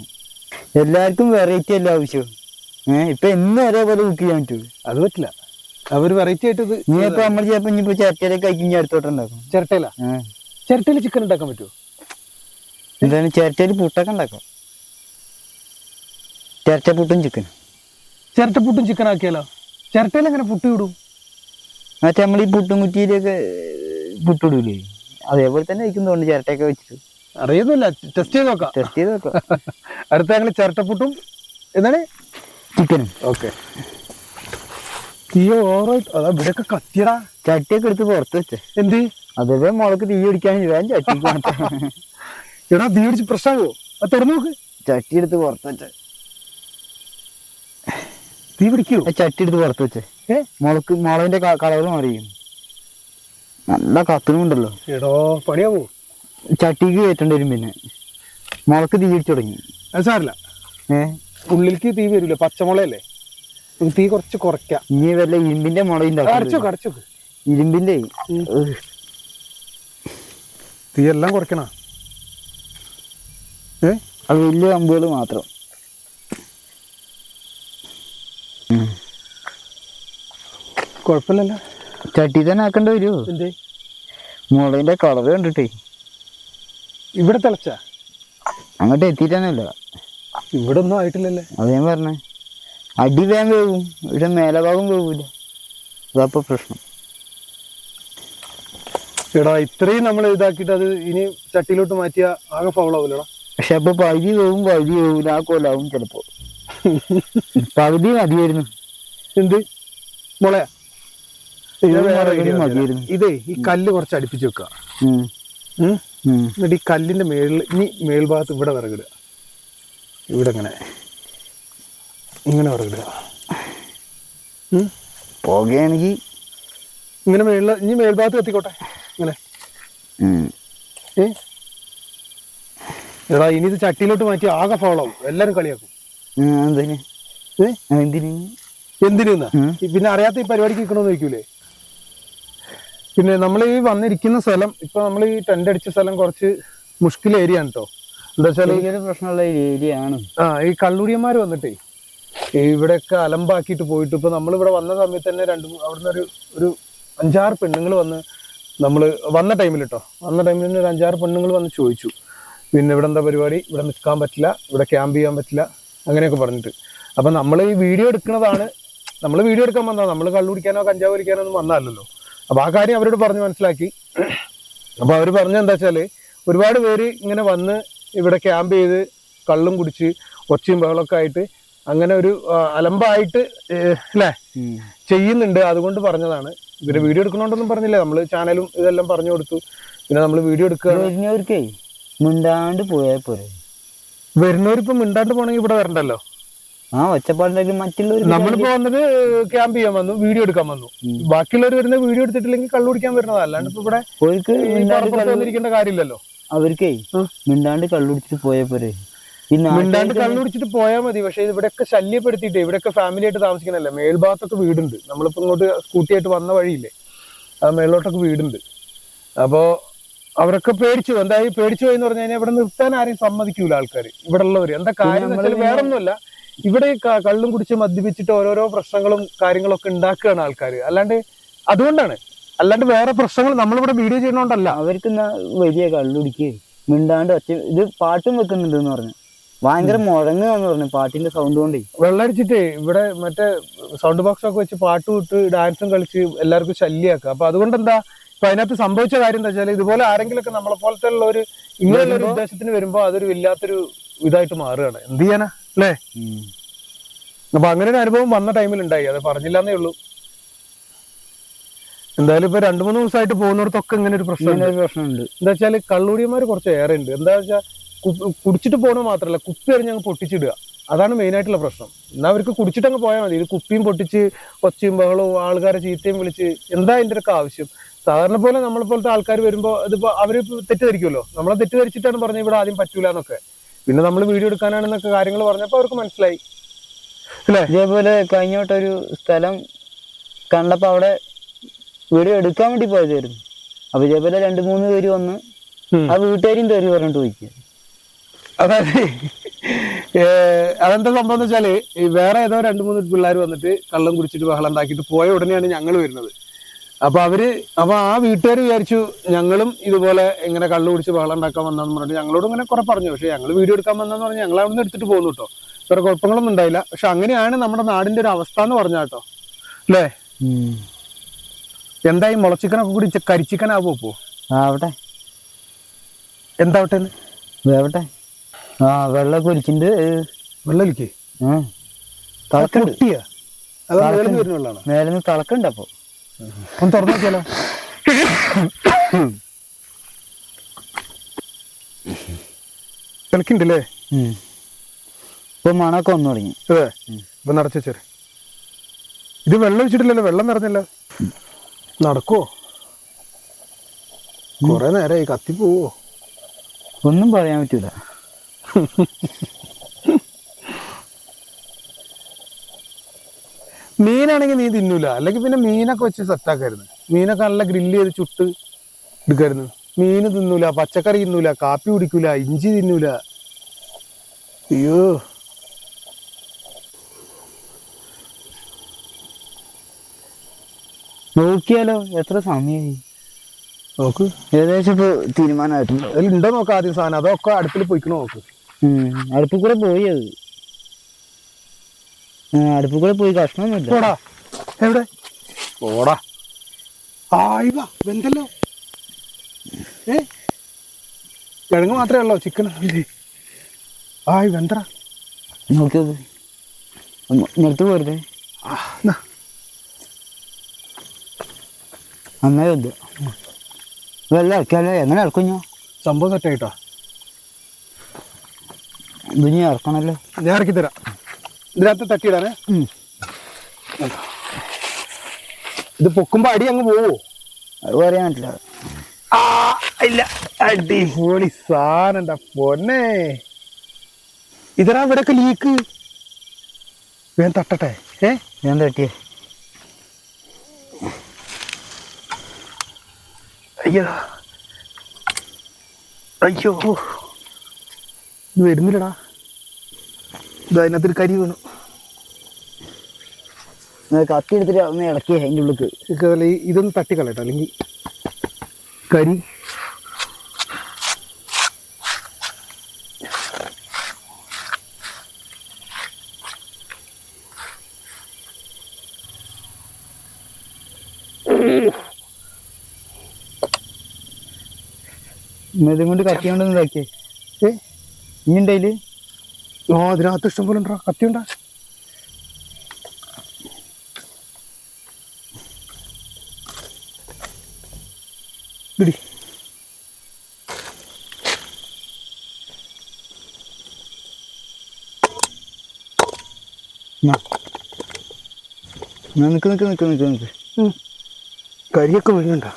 എല്ലാവർക്കും വെറൈറ്റി അല്ലേ ആവശ്യം. ഇപ്പൊ എന്നും ഒരേപോലെ കുക്ക് ചെയ്യാൻ പറ്റൂ? അത് പറ്റില്ല. അവര് വെറൈറ്റി ആയിട്ട് നീ ഇപ്പൊ നമ്മൾ ചിലപ്പോ ഇനിയിപ്പോ ചിരട്ടയിലേക്ക് കഴിക്കും. അടുത്തോട്ട് ഉണ്ടാക്കും. ചിരട്ടയില? ചിരട്ടയില് ചിക്കൻ ഉണ്ടാക്കാൻ പറ്റുമോ? എന്താണ് ചിരട്ടയില് പുട്ടൊക്കെ ഉണ്ടാക്കാം. ചിരട്ടപ്പുട്ടും ചിക്കനും. ചിരട്ടപ്പുട്ടും ചിക്കൻ ആക്കിയാലോ? ചിരട്ടയിൽ എങ്ങനെ പുട്ട് ഇടും? മറ്റേ നമ്മൾ ഈ പുട്ടും കുറ്റിയിലൊക്കെ പുട്ടിടൂലേ? അതേപോലെ തന്നെ ആയിരിക്കും തോന്നുന്നു ചിരട്ടയൊക്കെ വെച്ചിട്ട്. അറിയുന്നില്ല. ടെസ്റ്റ് ചെയ്ത് നോക്കാം. ടെസ്റ്റ് ചെയ്ത് നോക്കാം. അടുത്ത ഞങ്ങൾ ചിരട്ടപ്പുട്ടും എന്താണ് ചിക്കനും. ഓക്കെ. തീയോ ഓവറായിട്ട് അതാ ഇവിടെയൊക്കെ കത്തിയടാ. ചട്ടിയൊക്കെ എടുത്ത് പുറത്ത് വെച്ചേ. എന്ത്? അതേ മുളക്ക് തീ പിടിക്കാൻ ഞാൻ ചട്ടി എടാ തീ പിടിച്ച് പ്രശ്നമാവോ? അത് തുറന്നു നോക്ക്. ചട്ടി എടുത്ത് പുറത്ത് വെച്ചേ. തീ പിടിക്കോ? ചട്ടി എടുത്ത് പുറത്ത് വെച്ചേ. മുളകിന്റെ കളർ മാറിയും നല്ല കത്തനുണ്ടല്ലോ. എടോ പണിയാവോ? ചട്ടിക്ക് കയറ്റേണ്ടി വരും. പിന്നെ മുളക്ക് തീ പിടിച്ചു തുടങ്ങി. അത് സാരില്ല. ഉള്ളിലേക്ക് തീ വരൂല. പച്ചമുളയല്ലേ? തീ കുറച്ച് കുറയ്ക്കാം. ഇനി വല്ല ഇരുമ്പിന്റെ മുള ഇരുമ്പിന്റെ തീ എല്ലാം കുറയ്ക്കണ. അത് വലിയ കമ്പുകൾ മാത്രം. കുഴപ്പമില്ലല്ലോ. ചട്ടി തന്നെ ആക്കേണ്ടി വരുമോ? എന്തേ മുളകിന്റെ കളറ് കണ്ടിട്ടേ. ഇവിടെ തിളച്ച അങ്ങോട്ട് എത്തിയിട്ടൊന്നുമില്ല. ഇവിടെ ഒന്നും ആയിട്ടില്ലല്ലേ. അത് ഞാൻ പറഞ്ഞേ, അടി വേഗം വേവും, പക്ഷെ മേലഭാഗം വേവൂല. അതപ്പൊ പ്രശ്നം. എടാ ഇത്രയും നമ്മൾ ഇതാക്കിയിട്ട് അത് ഇനി ചട്ടിയിലോട്ട് മാറ്റിയാ ആകെ ഫൗളാവൂലടാ. പക്ഷെ അപ്പൊ പകുതി വേവും പകുതി വേവൂല, ആ കൊലാവും ചിലപ്പോ. പകുതി മതിയായിരുന്നു. എന്ത് മുളയാ മതിയായിരുന്നു. ഇതേ ഈ കല്ല് കുറച്ച് അടുപ്പിച്ച് വെക്കുക. എന്നിട്ട് ഈ കല്ലിന്റെ മേളിൽ ഇനി മേൽഭാഗത്ത് ഇവിടെ വിറകിടുക. ഇവിടെ ഇങ്ങനെ വിറകിടുക. പോകുകയാണെങ്കിൽ ഇങ്ങനെ മേളിൽ ഇനി മേൽഭാഗത്ത് എത്തിക്കോട്ടെ. ഇങ്ങനെ എടാ ഇനി ഇത് ചട്ടിയിലോട്ട് മാറ്റി ആകെ ഫൗളാവും, എല്ലാരും കളിയാക്കും. എന്തിനാ പിന്നെ അറിയാത്ത ഈ പരിപാടിക്ക് നിൽക്കണമെന്ന് ചോദിക്കൂലേ. പിന്നെ നമ്മൾ ഈ വന്നിരിക്കുന്ന സ്ഥലം, ഇപ്പൊ നമ്മൾ ഈ ടെന്റ് അടിച്ച സ്ഥലം കുറച്ച് മുഷ്കിൽ ഏരിയ ആണ് കേട്ടോ. എന്താ വെച്ചാൽ പ്രശ്നമുള്ള ഏരിയ ആണ്. ഈ കള്ളൂടിയന്മാര് വന്നിട്ടേ ഇവിടെയൊക്കെ അലമ്പാക്കിയിട്ട് പോയിട്ട്, ഇപ്പൊ നമ്മളിവിടെ വന്ന സമയത്ത് തന്നെ അവിടുന്ന് ഒരു 5-6 പെണ്ണുങ്ങൾ വന്ന്, നമ്മൾ വന്ന ടൈമിൽ തന്നെ ഒരു 5-6 പെണ്ണുങ്ങൾ വന്ന് ചോദിച്ചു, പിന്നെ ഇവിടെ എന്താ പരിപാടി, ഇവിടെ നിൽക്കാൻ പറ്റില്ല, ഇവിടെ ക്യാമ്പ് ചെയ്യാൻ പറ്റില്ല, അങ്ങനെയൊക്കെ പറഞ്ഞിട്ട്. അപ്പൊ നമ്മൾ ഈ വീഡിയോ എടുക്കുന്നതാണ്, നമ്മൾ വീഡിയോ എടുക്കാൻ വന്നതാണ്, നമ്മൾ കള്ളു കുടിക്കാനോ കഞ്ചാവ് വലിക്കാനോ ഒന്നും വന്നതല്ലല്ലോ. അപ്പൊ ആ കാര്യം അവരോട് പറഞ്ഞ് മനസ്സിലാക്കി. അപ്പൊ അവർ പറഞ്ഞ എന്താ വെച്ചാല്, ഒരുപാട് പേര് ഇങ്ങനെ വന്ന് ഇവിടെ ക്യാമ്പ് ചെയ്ത് കള്ളും കുടിച്ച് ഒച്ചയും ബഹളമൊക്കെ ആയിട്ട് അങ്ങനെ ഒരു അലമ്പായിട്ട് അല്ലേ ചെയ്യുന്നുണ്ട്. അതുകൊണ്ട് പറഞ്ഞതാണ്. ഇവര് വീഡിയോ എടുക്കണോണ്ടൊന്നും പറഞ്ഞില്ല, നമ്മള് ചാനലും ഇതെല്ലാം പറഞ്ഞു കൊടുത്തു. പിന്നെ നമ്മൾ വീഡിയോ എടുക്കുക. മിണ്ടാണ്ട് പോയാൽ പോരെ. വരുന്നവരിപ്പോ മിണ്ടാണ്ട് പോണെങ്കിൽ ഇവിടെ വരണ്ടല്ലോ. ഒച്ചപ്പാടുണ്ടെങ്കിൽ മറ്റുള്ളവർ, നമ്മളിപ്പോ വന്നത് ക്യാമ്പ് ചെയ്യാൻ വന്നു, വീഡിയോ എടുക്കാൻ വന്നു. ബാക്കിയുള്ളവർ വരുന്ന വീഡിയോ എടുത്തിട്ടില്ലെങ്കിൽ കള്ളു കുടിക്കാൻ വരുന്നതാ. അല്ലാണ്ട് ഇപ്പൊ ഇവിടെ വന്നിരിക്കേണ്ട കാര്യമില്ലല്ലോ. അവർക്കേ മിണ്ടാണ്ട് കള്ളുടിച്ചിട്ട് പോയാൽ പോരെ. മിണ്ടാണ്ട് കള്ളുടിച്ചിട്ട് പോയാൽ മതി. പക്ഷെ ഇവിടെയൊക്കെ ശല്യപ്പെടുത്തിയിട്ട്, ഇവിടെയൊക്കെ ഫാമിലി ആയിട്ട് താമസിക്കണല്ലേ. മേൽഭാഗത്തൊക്കെ വീടുണ്ട്. നമ്മളിപ്പോ ഇങ്ങോട്ട് സ്കൂട്ടിയായിട്ട് വന്ന വഴിയില്ലേ, ആ മേളിലോട്ടൊക്കെ വീടുണ്ട്. അപ്പോ അവരൊക്കെ പേടിച്ചു. എന്തായി പേടിച്ചു പോയി എന്ന് പറഞ്ഞു കഴിഞ്ഞാൽ ഇവിടെ നിർത്താൻ ആരെയും സമ്മതിക്കൂല ആൾക്കാർ. ഇവിടെ ഉള്ളവര് എന്താ കാര്യം വെച്ചാൽ വേറെ ഒന്നുമല്ല, ഇവിടെ കള്ളും കുടിച്ച് മദ്യപിച്ചിട്ട് ഓരോരോ പ്രശ്നങ്ങളും കാര്യങ്ങളൊക്കെ ഉണ്ടാക്കുകയാണ് ആൾക്കാർ. അതുകൊണ്ടാണ്, അല്ലാണ്ട് വേറെ പ്രശ്നങ്ങൾ നമ്മളിവിടെ വീഡിയോ ചെയ്യണോണ്ടല്ല. അവർക്ക് വലിയ കള്ളുടിക്ക് മിണ്ടാണ്ട് ഒച്ച, ഇത് പാട്ടും വെക്കുന്നുണ്ട് എന്ന് പറഞ്ഞു. ഭയങ്കര മുഴങ്ങാന്ന് പറഞ്ഞു പാട്ടിന്റെ സൗണ്ട് കൊണ്ടേ. വെള്ളടിച്ചിട്ടേ ഇവിടെ മറ്റേ സൗണ്ട് ബോക്സ് ഒക്കെ വെച്ച് പാട്ട് വിട്ട് ഡാൻസും കളിച്ച് എല്ലാവർക്കും ശല്യമാക്കുക. അപ്പൊ അതുകൊണ്ട് എന്താ ഇപ്പൊ അതിനകത്ത് സംഭവിച്ച കാര്യം എന്താ വെച്ചാൽ, ഇതുപോലെ ആരെങ്കിലൊക്കെ നമ്മളെ പോലത്തെ ഉള്ള ഒരു ഇങ്ങനെയുള്ള ഒരു ഉദ്ദേശത്തിന് വരുമ്പോ അതൊരു വല്ലാത്തൊരു ഇതായിട്ട് മാറുകയാണ്. എന്ത് ചെയ്യാനാ അല്ലേ. അപ്പൊ അങ്ങനെ ഒരു അനുഭവം വന്ന ടൈമിൽ ഉണ്ടായി. അത് പറഞ്ഞില്ലാന്നേ ഉള്ളൂ. എന്തായാലും ഇപ്പൊ 2-3 ദിവസമായിട്ട് പോകുന്നിടത്തൊക്കെ ഇങ്ങനെ ഒരു പ്രശ്നമുണ്ട്. എന്താ വെച്ചാല് കള്ളൂടിയന്മാര് കുറച്ച് ഏറെ ഉണ്ട്. എന്താ വെച്ചാൽ കുടിച്ചിട്ട് പോകണ മാത്രല്ല, കുപ്പി എറിഞ്ഞ് അങ്ങ് പൊട്ടിച്ചിടുക. അതാണ് മെയിൻ ആയിട്ടുള്ള പ്രശ്നം. എന്നാ അവർക്ക് കുടിച്ചിട്ട് അങ്ങ് പോയാൽ മതി. ഇത് കുപ്പിയും പൊട്ടിച്ച് ഒച്ചയും ബഹളവും ആൾക്കാരെ ചീത്തയും വിളിച്ച് എന്താ അതിന്റെ ഒക്കെ ആവശ്യം. സാധാരണ പോലെ നമ്മളെ പോലത്തെ ആൾക്കാർ വരുമ്പോ ഇതിപ്പോ അവര് തെറ്റിദ്ധരിക്കുമല്ലോ. നമ്മളെ തെറ്റിദ്ധരിച്ചിട്ടാണ് പറഞ്ഞത് ഇവിടെ ആദ്യം പറ്റൂല എന്നൊക്കെ. പിന്നെ നമ്മൾ വീഡിയോ എടുക്കാനാണെന്നൊക്കെ കാര്യങ്ങൾ പറഞ്ഞപ്പോ അവർക്ക് മനസ്സിലായി അല്ലേ. ഇതേപോലെ കഴിഞ്ഞോട്ടൊരു സ്ഥലം കണ്ടപ്പോ അവിടെ വീഡിയോ എടുക്കാൻ വേണ്ടി പോയതായിരുന്നു. അപ്പൊ ഇതേപോലെ 2-3 പേര് വന്ന് ആ വീട്ടുകാരും തെറി പറഞ്ഞിട്ട് പോയിക്കുക. അതായത് അതെന്താ സംഭവം എന്ന് വെച്ചാല്, വേറെ ഏതോ 2-3 പിള്ളേർ വന്നിട്ട് കള്ളം കുടിച്ചിട്ട് ബഹളം ഉണ്ടാക്കിയിട്ട് പോയ ഉടനെയാണ് ഞങ്ങൾ വരുന്നത്. അപ്പൊ ആ വീട്ടുകാർ വിചാരിച്ചു ഞങ്ങളും ഇതുപോലെ ഇങ്ങനെ കള്ളു കുടിച്ച് ബഹളം ഉണ്ടാക്കാൻ വന്നാന്ന് പറഞ്ഞിട്ട് ഞങ്ങളോട് ഇങ്ങനെ കുറെ പറഞ്ഞു. പക്ഷെ ഞങ്ങൾ വീഡിയോ എടുക്കാൻ വന്നെന്ന് പറഞ്ഞാൽ ഞങ്ങൾ അവിടെ നിന്ന് എടുത്തിട്ട് പോകുന്നു കേട്ടോ. വേറെ കുഴപ്പങ്ങളൊന്നും ഉണ്ടായില്ല. പക്ഷെ അങ്ങനെയാണ് നമ്മുടെ നാടിന്റെ ഒരു അവസ്ഥ എന്ന് പറഞ്ഞ കേട്ടോ അല്ലേ. എന്തായി മുളച്ചിക്കനൊക്കെ കൂടി കരിച്ചിക്കനാവോ ഇപ്പോ? ആവട്ടെ, എന്താവട്ടെ വേവട്ടെ. വെള്ളമൊക്കെ ഒലിച്ചിട്ടുണ്ട്. വെള്ളം ഒലിക്കേ മേലെന്ന് തിളക്കുണ്ട്. അപ്പൊ ഒന്ന് തുറന്നു നോക്കിയാലോ. തിളക്കുണ്ടല്ലേ. ഇപ്പൊ മണമൊക്കെ വന്നു തുടങ്ങി. അതെ, ഇപ്പൊ നടച്ചേ. ഇത് വെള്ളം ഒഴിച്ചിട്ടില്ലല്ലോ, വെള്ളം നിറഞ്ഞല്ലോ. നടക്കുവോ? കൊറേ നേരമായി. കത്തിപ്പോവോ? ഒന്നും പറയാൻ പറ്റൂല. മീനാണെങ്കിൽ നീ തിന്നൂല, അല്ലെങ്കിൽ പിന്നെ മീനൊക്കെ വെച്ച് സെറ്റാക്കായിരുന്നു. മീനൊക്കെ നല്ല ഗ്രില്ല് ചെയ്ത് ചുട്ട് എടുക്കായിരുന്നു. മീന് തിന്നൂല, പച്ചക്കറി തിന്നൂല, കാപ്പി കുടിക്കൂല, ഇഞ്ചി തിന്നൂല. അയ്യോ, നോക്കിയാലോ എത്ര സമയമായി നോക്ക് ഏകദേശം ഇപ്പൊ തീരുമാനമായിട്ടുണ്ട്. അതിലുണ്ടോ നോക്കാം ആദ്യം സാധനം, അതൊക്കെ അടുപ്പിൽ പോയിക്കണോ നോക്ക്. അടുപ്പിൽ കൂടെ പോയി അത് അടുപ്പിൽ കൂടെ പോയി കഷ്ണമൊന്നുമില്ല. പോടാ എവിടെ പോടാ ആയിവാ വെന്തല്ലോ. കിഴങ്ങ് മാത്രമേ ഉള്ളോ, ചിക്കൻ ആയി വെന്തറ നോക്കിയത് നിർത്ത് പോരുതേ. നന്നായി വന്നു. വെള്ളം ഇറക്കിയാലോ? എങ്ങനെ ഇറക്കും? സംഭവം സെറ്റായിട്ടോ. ഇത് ഞാൻ ഇറക്കണല്ലോ. ഞാൻ ഇറക്കി തരാം. ഇതിനകത്ത് തട്ടിയിടാനേ. ഇത് പൊക്കുമ്പോ അടി അങ്ങ് പോവോ? അത് പറയാൻ പറ്റില്ല. ഇല്ല, അടിപൊളി സാധനം പൊന്നെ. ഇതരാ ഇവിടെയൊക്കെ ലീക്ക്. വേഗം തട്ടട്ടെ. ഞാൻ തട്ടിയേ. അയ്യോ അയ്യോ ഇത് വരുന്നില്ലടാ. ഇത് അതിനകത്തൊരു കരി വീണു. കത്തി എടുത്തിട്ട് ഒന്ന് ഇളക്കിയേ അതിൻ്റെ ഉള്ളിക്ക്. ഇതൊന്ന് തട്ടിക്കളയട്ടോ, അല്ലെങ്കിൽ കരി. ഇതും കൊണ്ട് കത്തി കൊണ്ടൊന്ന് ഇതാക്കിയേ. ഇനി ഉണ്ടായില് അതിനകത്ത് ഇഷ്ടം പോലെ ഉണ്ടോ കത്തി ഉണ്ടാ. പിടി. നിക്ക് നിക്ക് നിക്ക് നിക്ക് നിക്ക്. കരിയൊക്കെ വീഴുന്നുണ്ടോ?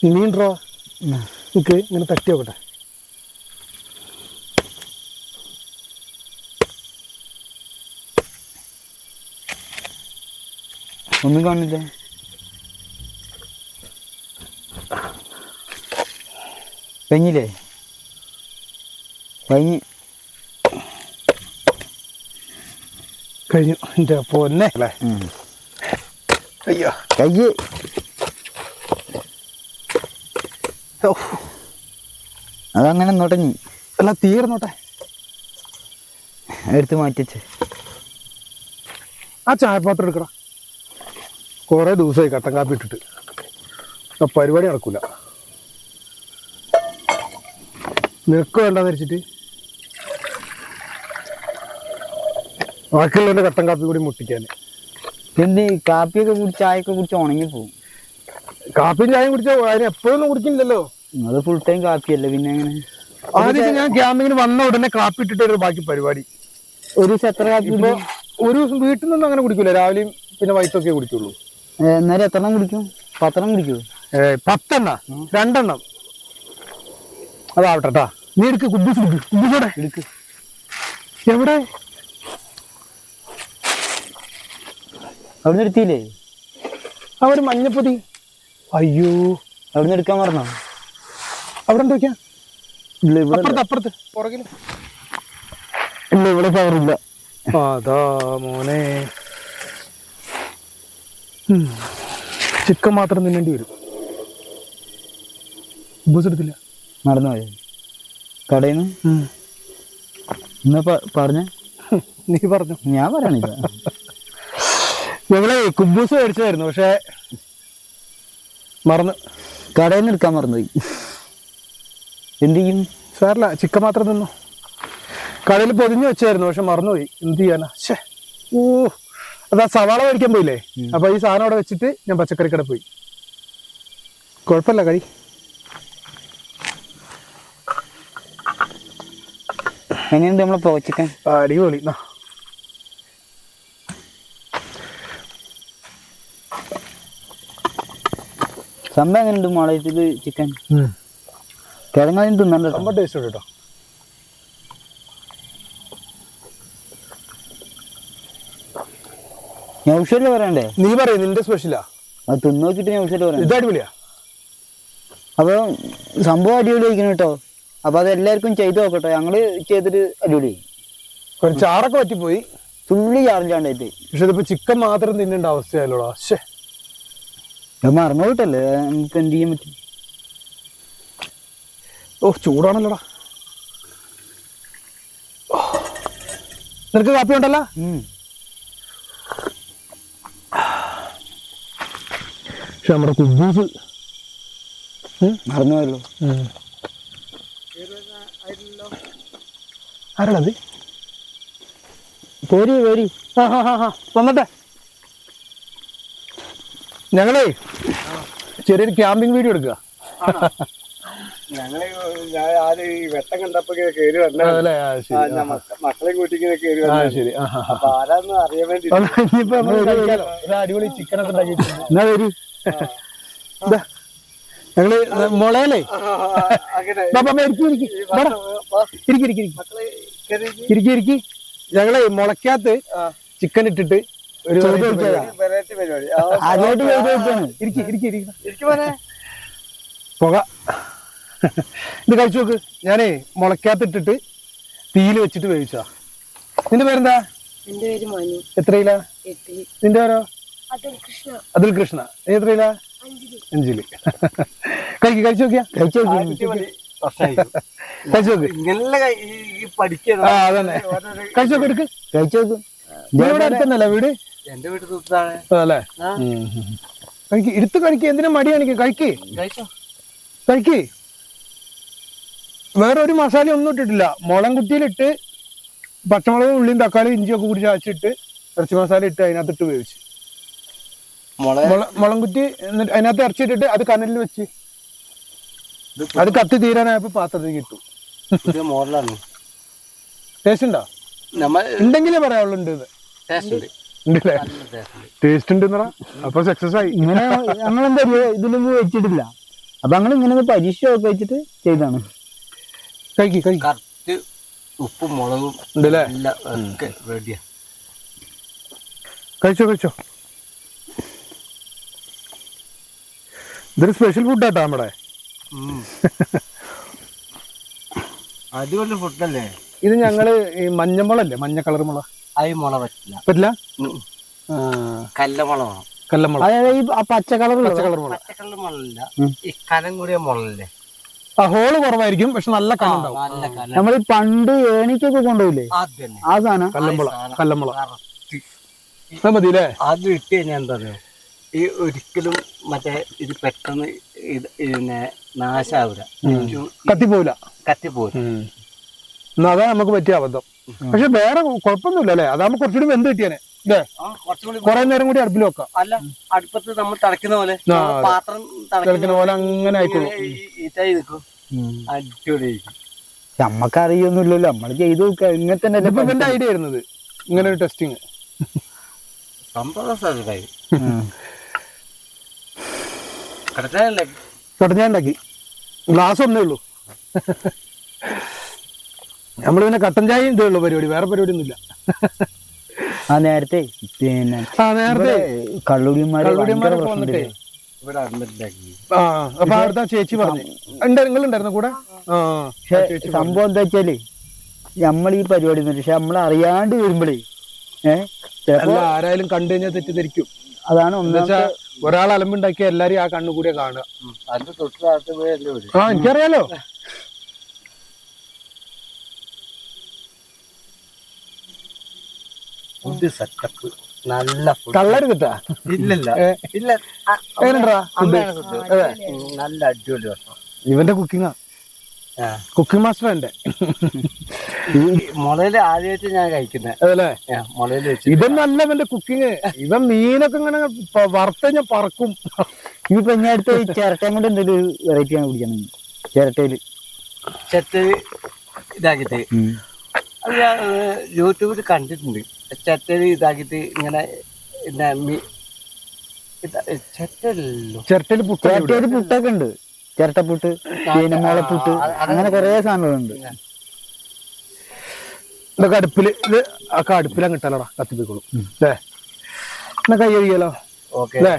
ഇനിയുണ്ടോ? നിക്ക് ഇങ്ങനെ തട്ടി നോക്കട്ടെ. ഒന്നും കാണില്ല. കഴിഞ്ഞില്ലേ? കഴിഞ്ഞു. എൻ്റെ പൊന്നെ അല്ലേ. അയ്യോ കയ്യ് അതങ്ങനെ നോട്ടഞ്ഞി അല്ല തീർന്നോട്ടെ. എടുത്ത് മാറ്റിച്ച് ആ ചായപാത്രം എടുക്കടാ. കുറേ ദിവസമായി കട്ടൻ കാപ്പി ഇട്ടിട്ട്. ആ പരിപാടി നടക്കൂല. നിനക്ക് വേണ്ടെന്ന് വെച്ചിട്ട് ബാക്കിയുള്ളവൻ്റെ കട്ടൻ കാപ്പി കൂടി മുട്ടിക്കാൻ. എന്ത് കാപ്പിയൊക്കെ കുടിച്ച് ചായയൊക്കെ കുടിച്ച് ഉണങ്ങി പോകും. കാപ്പിയും ചായയും കുടിച്ചാൽ അതിന് എപ്പോഴൊന്നും കുടിക്കുന്നില്ലല്ലോ. അത് ഫുൾ ടൈം കാപ്പിയല്ലേ പിന്നെ എങ്ങനെ? ആദ്യം ഞാൻ ക്യാമ്പിങ്ങിന് വന്ന ഉടനെ കാപ്പി ഇട്ടിട്ട് ബാക്കി പരിപാടി. ഒരു ദിവസം എത്ര കാപ്പി? ഒരു ദിവസം വീട്ടിൽ നിന്നും അങ്ങനെ കുടിക്കൂല. രാവിലെയും പിന്നെ വൈകിട്ടൊക്കെ കുടിക്കുള്ളൂ. എന്നാലും എത്രണ്ണം കുടിക്കും? 10 എണ്ണം കുടിക്കൂ? 10 എണ്ണം 2 എണ്ണം അതാവട്ടെട്ടാ. നീ എടുക്ക്. കുബൂസ് എടുക്ക്. കുബൂസോടെ എടുക്ക്. എവിടെ? അവിടുന്ന് എടുത്തില്ലേ? അവര് മഞ്ഞപ്പൊതി. അയ്യോ അവിടുന്ന് എടുക്കാൻ പറഞ്ഞോ? അവിടെ എന്തൊക്കെയാ? ഇവിടെ അപ്പുറത്ത് പുറകില് ഇല്ല. ഇവിടെ പവറില്ല. അതാ മോനെ. ചിക്കൻ മാത്രം തിന്നേണ്ടി വരും. ബൂസ് എടുത്തില്ല. നടന്നു പോയോ കടയിൽ നിന്ന്? എന്നാ പറഞ്ഞ? നീ പറഞ്ഞു. ഞാൻ പറയണില്ല. ഞങ്ങളെ കുബൂസ് മേടിച്ചതായിരുന്നു, പക്ഷെ മറന്ന്. കടയിൽ നിന്ന് എടുക്കാൻ മറന്നുപോയി. എന്ത് ചെയ്യും? സാറില്ല, ചിക്കൻ മാത്രം തിന്നു. കടയിൽ പൊതിഞ്ഞ് വെച്ചായിരുന്നു, പക്ഷെ മറന്നുപോയി. എന്ത് ചെയ്യാനാ? അതാ സവാള മേടിക്കാൻ പോയില്ലേ, അപ്പൊ ഈ സാധനം അവിടെ വെച്ചിട്ട് ഞാൻ പച്ചക്കറി കട പോയി. കുഴപ്പമില്ല, കഴി. എങ്ങനെയുണ്ട് നമ്മളെ പോ ചിക്കൻ? അടിപൊളി. സംഭവം എങ്ങനെയുണ്ട് മുളകത്തില് ചിക്കൻ? കിഴങ്ങാനും തിന്നണ്ട. സംഭവം ടേസ്റ്റ് ഉണ്ട് കേട്ടോ. നൗഷല്ലേ പറയണ്ടേ? നീ പറയൂ, നിന്റെ സ്പെഷ്യലാ. അത് തിന്ന് നോക്കിട്ട് നൗഷല്ലേ പറയാം. ഇത് അടിപൊളിയാ. അപ്പൊ സംഭവം അടിപൊളി ആയിരിക്കണം കേട്ടോ. അപ്പൊ അത് എല്ലാവർക്കും ചെയ്ത് നോക്കട്ടെ. ഞങ്ങള് ചെയ്തിട്ട് അടിപൊളി. ഒരു ചാറൊക്കെ പറ്റിപ്പോയി. തുള്ളി ചാർജാണ്ടായിട്ട്. പക്ഷെ ഇതിപ്പോ ചിക്കൻ മാത്രം തിന്നേണ്ട അവസ്ഥയായല്ലോടാ. ശേ, മറന്നു പോയിട്ടല്ലേ, നമുക്ക് എന്ത് ചെയ്യാൻ പറ്റും. ഓ ചൂടാണല്ലോടാ. നിനക്ക് കാപ്പി ഉണ്ടല്ലോ. പക്ഷെ നമ്മുടെ കുബൂസ് മറന്നു പോയല്ലോ. ആരാണത്? പോരി പോരി. വന്നട്ടെ. ഞങ്ങളേ ചെറിയൊരു ക്യാമ്പിംഗ് വീഡിയോ എടുക്കുക. ഞങ്ങള് ആര് ഈ വെട്ടം കണ്ടപ്പോ കേറി വരണ മക്കളെ കൂട്ടി ഇങ്ങനെ കേറി വന്ന. ശരി. അപ്പൊ ആരാന്ന് അറിയാൻ വേണ്ടി ഇനിയിപ്പോ അടിപൊളി ചിക്കനൊക്കെ ഉണ്ടാക്കിയിട്ടുണ്ട്. എന്നാ വരി. ഞങ്ങള് മുളയല്ലേ അങ്ങനെ ഇരിക്കി ഞങ്ങളെ മുളക്കകത്ത് ചിക്കൻ ഇട്ടിട്ട് ഒരു വെറൈറ്റി പരിപാടി. പുക ഇത് കഴിച്ചു നോക്ക്. ഞാനേ മുളക്കകത്ത് ഇട്ടിട്ട് തീയിൽ വെച്ചിട്ട് വേവിച്ചാ. നിന്റെ പേരെന്താ? എന്റെ പേര് മനു. എത്രയിലാ? നിന്റെ പേരോ? അതുൽ കൃഷ്ണ. നീ എത്രയിലാ? 5ല്. കഴിച്ചു നോക്കിയാ? കഴിച്ചു നോക്ക്. പഠിക്കണം. അതന്നെ കഴിച്ചു നോക്ക്. എടുക്ക് കഴിച്ചു നോക്ക്. ഇവിടെ അടുത്തന്നല്ല വീട്? എന്റെ വീട്ടിൽ തൂത്താണ്. അതല്ലേ. കഴിക്ക്, എടുത്ത് കഴിക്ക്. എന്തിനാ മടി കാണിക്ക്? കഴിക്ക്. വേറെ ഒരു മസാല ഒന്നും ഇട്ടിട്ടില്ല. മുളം കുത്തിയിലിട്ട് പച്ചമുളകും ഉള്ളിയും തക്കാളിയും ഇഞ്ചിയൊക്കെ കൂടി ചാച്ചിട്ട് ഇറച്ചി മസാല ഇട്ട് അതിനകത്തിട്ട് വേവിച്ച് മുളം കുത്തി എന്നിട്ട് അതിനകത്ത് ഇറച്ചിട്ടിട്ട് അത് കനലിൽ വെച്ച് അത് കത്തി തീരാനായപ്പോ പാത്രത്തിൽ ഇട്ടു. മോഡലാണ്. ടേസ്റ്റ് ഉണ്ടോ? ഉണ്ടെങ്കിലേ പറയാവുള്ളൂ. ഉണ്ടല്ലേ? ടേസ്റ്റ് ഉണ്ട്. അപ്പൊ സക്സസ് ആയി. ഇങ്ങനെ ഞങ്ങളെന്താ ഇതിലൊന്നും വെച്ചിട്ടില്ല. അപ്പൊ ഞങ്ങൾ ഇങ്ങനെ പരീക്ഷ ഒക്കെ വെച്ചിട്ട് ചെയ്താണ്. കറക്റ്റ് ഉപ്പും മുളകും ഉണ്ടല്ലേ? റെഡിയാ. കഴിച്ചോ. ഇതൊരു സ്പെഷ്യൽ ഫുഡാട്ടാ നമ്മുടെ. അടിപൊളി ഫുഡല്ലേ ഇത്. ഞങ്ങള് ഈ മഞ്ഞമുളല്ലേ, മഞ്ഞ കളർ മുള. അത് മുള പറ്റില്ല. കല്ലമുള വേണം. കല്ലമുള. അതായത് ഈ പച്ച കളർ മുള. പച്ചക്കള്ള മുളല്ല, ഈ കനം കൂടിയ മുളല്ലേ. ആ ഹോള് കുറവായിരിക്കും, പക്ഷെ നല്ല കനം ഉണ്ടാവും. നമ്മൾ പണ്ട് ഏണിക്കൊക്കെ കൊണ്ടുപോയില്ലേ, ആ സാധനം കല്ലമുള. മതില്ലേ? അത് ഇട്ട് കഴിഞ്ഞാൽ എന്താ പറയുക, ഈ ഒരിക്കലും മറ്റേ ഇത് പെട്ടെന്ന് പിന്നെ നാശാവൂല, കത്തിപ്പോവില്ല. എന്നാ അതാ നമുക്ക് പറ്റിയ അബദ്ധം. പക്ഷെ വേറെ കുഴപ്പമൊന്നുമില്ല അല്ലേ? അതാകുമ്പോ കുറച്ചുകൂടി വെന്ത് കിട്ടിയാനെ അല്ലേ? കൊറേ നേരം കൂടി അടുപ്പിൽ വെക്കാം. അല്ല, അടുപ്പത്ത് നമ്മൾ തിളക്കുന്ന പോലെ, പാത്രം തിളക്കുന്ന പോലെ അങ്ങനെ ആയിക്കോളും. ഈറ്റായി നിൽക്കും. അടിപൊളിയായിരിക്കും. നമ്മക്കറിയൊന്നുമില്ലല്ലോ, നമ്മള് ചെയ്ത് നോക്കുക. ഇങ്ങനെ തന്നെ എന്റെ ഐഡിയ ആയിരുന്നത്, ഇങ്ങനെ ഒരു ടെസ്റ്റിങ്. സംഭവം സാധനമായി കടഞ്ഞാണ്ടാക്കി. ഗ്ലാസ് ഒന്നേ ഉള്ളൂ. നമ്മള് പിന്നെ കട്ടൻ ചായയും ഇതേ ഉള്ളൂ പരിപാടി, വേറെ പരിപാടി ഒന്നുമില്ല. നേരത്തെ നേരത്തെ കള്ളുടിയന്മാരൊക്കെ വന്നിട്ടേ ഇവിടെ അന്നിട്ടുണ്ടാക്കി. അപ്പൊ അവിടുത്തെ ചേച്ചി പറഞ്ഞു. നിങ്ങളുണ്ടായിരുന്നു കൂടെ? സംഭവം എന്താ വെച്ചാല് നമ്മൾ ഈ പരിപാടി, പക്ഷെ നമ്മൾ അറിയാണ്ട് വരുമ്പോഴേ ആരായാലും കണ്ടു കഴിഞ്ഞാൽ തെറ്റിദ്ധരിക്കും. അതാണ് ഒന്നുവെച്ചാ ഒരാൾ അലമ്പുണ്ടാക്കിയ എല്ലാരും ആ കണ്ണുകൂടിയ കാണുക. അതിന്റെ തൊട്ട് പോയി എനിക്കറിയാലോ. സെറ്റപ്പ് നല്ല കള്ളരുതാ. ഇല്ലല്ല ഇല്ല, നല്ല അടിപൊളി ഭക്ഷണം. ഇവന്റെ കുക്കിംഗാ, കുക്കിംഗ് മാസ്റ്റർ എന്റെ. മുളയില് ആദ്യമായിട്ട് ഞാൻ കഴിക്കുന്നത് അതല്ലേ? മുളയില് വെച്ച് ഇതൊന്നല്ല ഇവന്റെ കുക്കിങ്. ഇവൻ മീനൊക്കെ ഇങ്ങനെ വറുത്ത ഞാൻ പറക്കും. ഇനിയിപ്പോ ഞാൻ അടുത്ത ചിരട്ടയും കൊണ്ട് എന്തെങ്കിലും വെറൈറ്റി ആണ് കുടിക്കണം. ചിരട്ടയില് ഇതാക്കിട്ട് അത് ഞാൻ യൂട്യൂബിൽ കണ്ടിട്ടുണ്ട്. ചട്ടയിൽ ഇതാക്കിട്ട് ഇങ്ങനെ ചിരട്ടയില് പുട്ടൊക്കെ ഉണ്ട്. ചിരട്ടപ്പുട്ട്, പിന്നെ മുളപ്പുട്ട്, അങ്ങനെ കൊറേ സാധനങ്ങളുണ്ട്. ഇതൊക്കെ അടുപ്പില്, ഇത് ഒക്കെ അടുപ്പിലാണ് കിട്ടാലോടാ, കത്തിപ്പിക്കോളും അല്ലേ? എന്നാ കൈ കഴിക്കാലോ. അല്ലേ?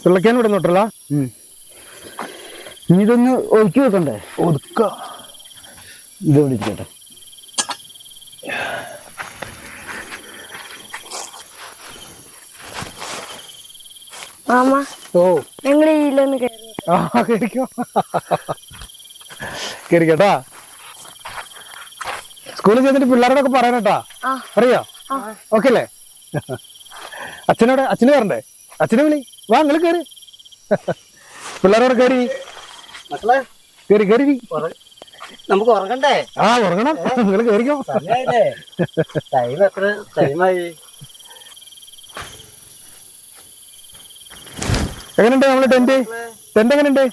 തിളക്കാൻ വിടുന്നു കേട്ടല്ല. ഇനി ഇതൊന്ന് ഒതുക്കി വെക്കണ്ടേ? ഒതുക്ക ഇത് വിളിക്കട്ടെ. മാമ ഓ ഞങ്ങൾ ഇതിലൊന്ന് കയറി. ആ കേറിക്കോ കേറിക്കട്ടാ. സ്കൂളിൽ ചെന്നിട്ട് പിള്ളേരോടൊക്കെ പറയാനട്ടാ. ആ. അറിയോ? ഓക്കെ അല്ലേ? അച്ഛന് കയറണ്ടേ? അച്ഛനെ വിളി. വാ നിങ്ങൾ കേറി. പിള്ളേരോട് കേറി മക്കളെ കേറി കേറി. നമുക്ക് ഉറങ്ങണ്ടേ? ആ ഉറങ്ങണം. നിങ്ങൾ കേറിക്കോ. ടൈം എത്ര ടൈമായി? എങ്ങനെയുണ്ട് നമ്മള് ടെന്റ് എങ്ങനെയുണ്ട്?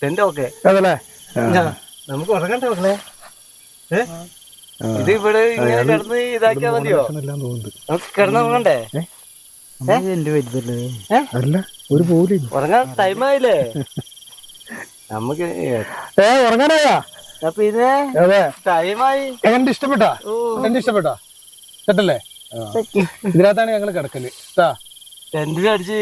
ടെന്റ് ഓക്കെ അതല്ലേ? നമുക്ക് ഉറങ്ങണ്ടേ മക്കളെ? ഇത് ഇവിടെ ഇങ്ങനെ കിടന്ന് ഇതാക്കിയാ മതിയോ? നമുക്ക് കിടന്നുറങ്ങണ്ടേ? എന്റെ വലുതല്ലേ? അല്ല ഒരു പോലും ഉറങ്ങാൻ ടൈമായില്ലേ നമുക്ക്? ഉറങ്ങാനായാ? പിന്നെ അതെ. ടൈമായി. എങ്ങനെ ഇഷ്ടപ്പെട്ടാ? ടെന്റ് ഇഷ്ടപ്പെട്ടാ? സെറ്റല്ലേ? ഇതിനകത്താണ് ഞങ്ങള് കിടക്കല്. ടെന്റിനടിച്ച്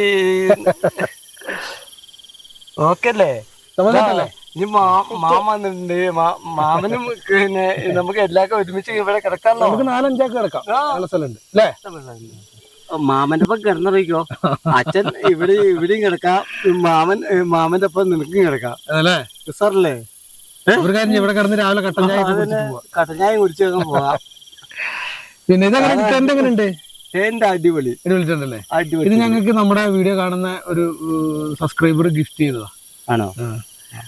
ഓക്കെ അല്ലേ? സമ്മതല്ലേ? ഇനി മാമ വന്നിട്ടുണ്ട്. മാമനും പിന്നെ നമുക്ക് എല്ലാവർക്കും ഒരുമിച്ച് ഇവിടെ കിടക്കാമല്ലോ. നമുക്ക് 4-5 കിടക്കാം. നല്ല സ്ഥലമുണ്ട് അല്ലേ? മാമന്റെ ഒപ്പം കിടന്നിറങ്ങിക്കോ. അച്ഛൻ ഇവിടെയും കിടക്കാം. മാമന്റെ ഒപ്പം നിനക്കും കിടക്കാം. അതല്ലേ? സാറല്ലേ? ഒരു കാര്യം ഇവിടെ കിടന്ന് രാവിലെ കട്ടൻ ചായ കട്ടഞ്ഞായ കുടിച്ചു പോവാം. പിന്നെ ഇതെങ്ങനെ ടെന്റ് എങ്ങനെയുണ്ട്? ടെന്റ് അടിപൊളി അടിപൊളിട്ടുണ്ടല്ലേ? അടിപൊളി. ഇത് ഞങ്ങൾക്ക് നമ്മുടെ വീഡിയോ കാണുന്ന ഒരു സബ്സ്ക്രൈബർ ഗിഫ്റ്റ് ചെയ്തതാ. ആണോ?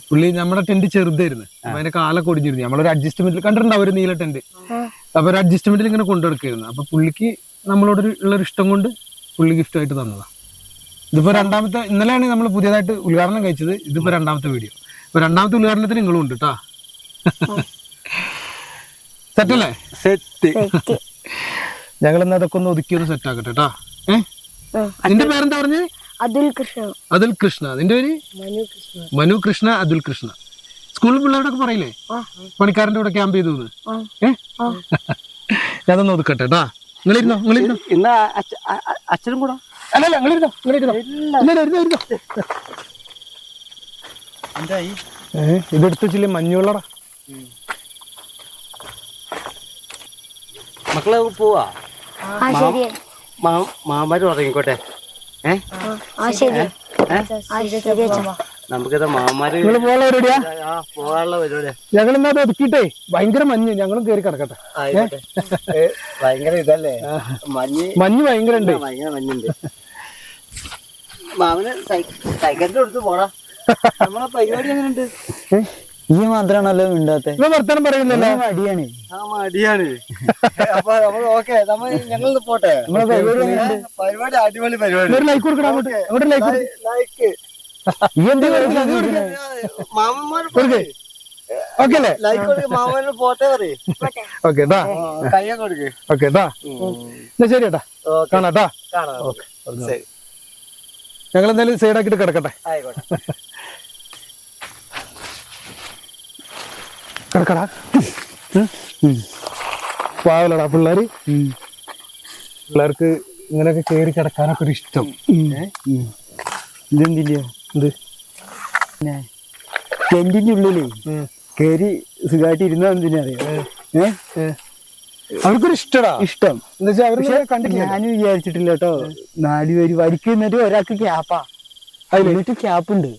പുള്ളി നമ്മുടെ ടെന്റ് ചെറുതായിരുന്നു. അതിന്റെ കാലൊക്കെ ഒടിഞ്ഞിരുന്നു. നമ്മളൊരു അഡ്ജസ്റ്റ്മെന്റിൽ കണ്ടിട്ടുണ്ടാവും ഒരു നീല ടെന്റ്. അപ്പൊ ഒരു അഡ്ജസ്റ്റ്മെന്റിൽ ഇങ്ങനെ കൊണ്ടുനടക്കായിരുന്നു. അപ്പൊ പുള്ളിക്ക് നമ്മളോട് ഉള്ളൊരു ഇഷ്ടം കൊണ്ട് പുള്ളി ഗിഫ്റ്റ് ആയിട്ട് തന്നതാ. ഇതിപ്പോ രണ്ടാമത്തെ, ഇന്നലെയാണ് നമ്മൾ പുതിയതായിട്ട് ഉദ്ഘാടനം കഴിച്ചത്. ഇതിപ്പോ രണ്ടാമത്തെ വീഡിയോ. ഇപ്പൊ രണ്ടാമത്തെ ഉദ്ഘാടനത്തിന് നിങ്ങളും ഉണ്ട് കേട്ടാ. സെറ്റല്ലേ? സെറ്റ്. ഞങ്ങൾ ഇന്ന് അതൊക്കെ ഒന്ന് ഒതുക്കി ഒന്ന് സെറ്റ് ആക്കട്ടെ കേട്ടാ. നിന്റെ പേരെന്താ പറഞ്ഞേ? അതുൽ കൃഷ്ണ. അതുൽ കൃഷ്ണ. നിന്റെ പേര്? മനു കൃഷ്ണ. അതുൽ കൃഷ്ണ. സ്കൂളിൽ പിള്ളേരോടൊക്കെ പറയില്ലേ പണിക്കാരന്റെ കൂടെ ക്യാമ്പ് ചെയ്തു? ഞാനൊന്ന് ഒതുക്കട്ടെ കേട്ടാ. നിങ്ങളിരുന്നോ? ഇന്ന് അച്ഛനും കൂടെ അല്ലല്ല നിങ്ങളിരുന്നോ. എന്തായി? ഇതെടുത്ത് വെച്ചില്ലേ മഞ്ഞുള്ളടാ. മക്കളെ പോവാ. ശരി. മാമാര് ഉറങ്ങിക്കോട്ടെ. ശരി. നമുക്കിത് മാമാര് പോകാനുള്ള പരിപാടിയാ? പോകാനുള്ള പരിപാടിയാ. ഞങ്ങൾ ഇന്നത് ഒതുക്കിട്ടേ ഭയങ്കര മഞ്ഞ്. ഞങ്ങളും കയറി കിടക്കട്ടെ. ഭയങ്കര ഇതല്ലേ മഞ്ഞ് ഭയങ്കര ഉണ്ട്. ഭയങ്കര മഞ്ഞുണ്ട്. മാമന് സൈക്കിളിന്റെ അടുത്ത് പോടാ. നമ്മളെ പരിപാടി എങ്ങനെയുണ്ട്? ഈ മാത്രാണല്ലോ മിണ്ടാത്തെ. വർത്തമാനം പറയുന്നല്ലോ. അടിയാണ്. മടിയാണ്. അപ്പൊ നമ്മൾ ഓക്കെ ഞങ്ങൾ പോട്ടെ. പരിപാടി അടിപൊളി പരിപാടി. ഒരു ലൈക്ക് കൊടുക്കണം അങ്ങോട്ട്. അങ്ങോട്ട് ലൈക്ക് മാമന്മാർ ഓക്കെ അല്ലേ? ലൈക്ക് കൊടുക്ക്. മാമന് പോട്ടെ പറയും. ഓക്കെ കയ്യ കൊടുക്ക്. ഓക്കെ എന്നാ ശരി ഏട്ടാ. കാണാട്ടാ. ശരി. ഞങ്ങൾ എന്തായാലും സൈഡാക്കിട്ട് കിടക്കട്ടെ. ആയിക്കോട്ടെ. കിടക്കടാ. പാവലടാ പിള്ളേര്. പിള്ളേർക്ക് ഇങ്ങനെയൊക്കെ കയറി കിടക്കാനൊക്കെ ഒരു ഇഷ്ടം. ഇതെന്തില്ല? എന്ത് ടെന്റിന്റെ ഉള്ളില് കയറി സുഖമായിട്ട് ഇരുന്ന എന്തിനറിയാം? അവർക്കൊരു ഇഷ്ടടാ. ഇഷ്ടം എന്താ വെച്ചാൽ അവർ കണ്ടില്ല. ഞാനും വിചാരിച്ചിട്ടില്ല കേട്ടോ. 4 പേര് വരിക്കുന്നിട്ട് ഒരാൾക്ക് ക്യാപ്പാ. അതിലിട്ട് ക്യാപ്പ് ഉണ്ട്.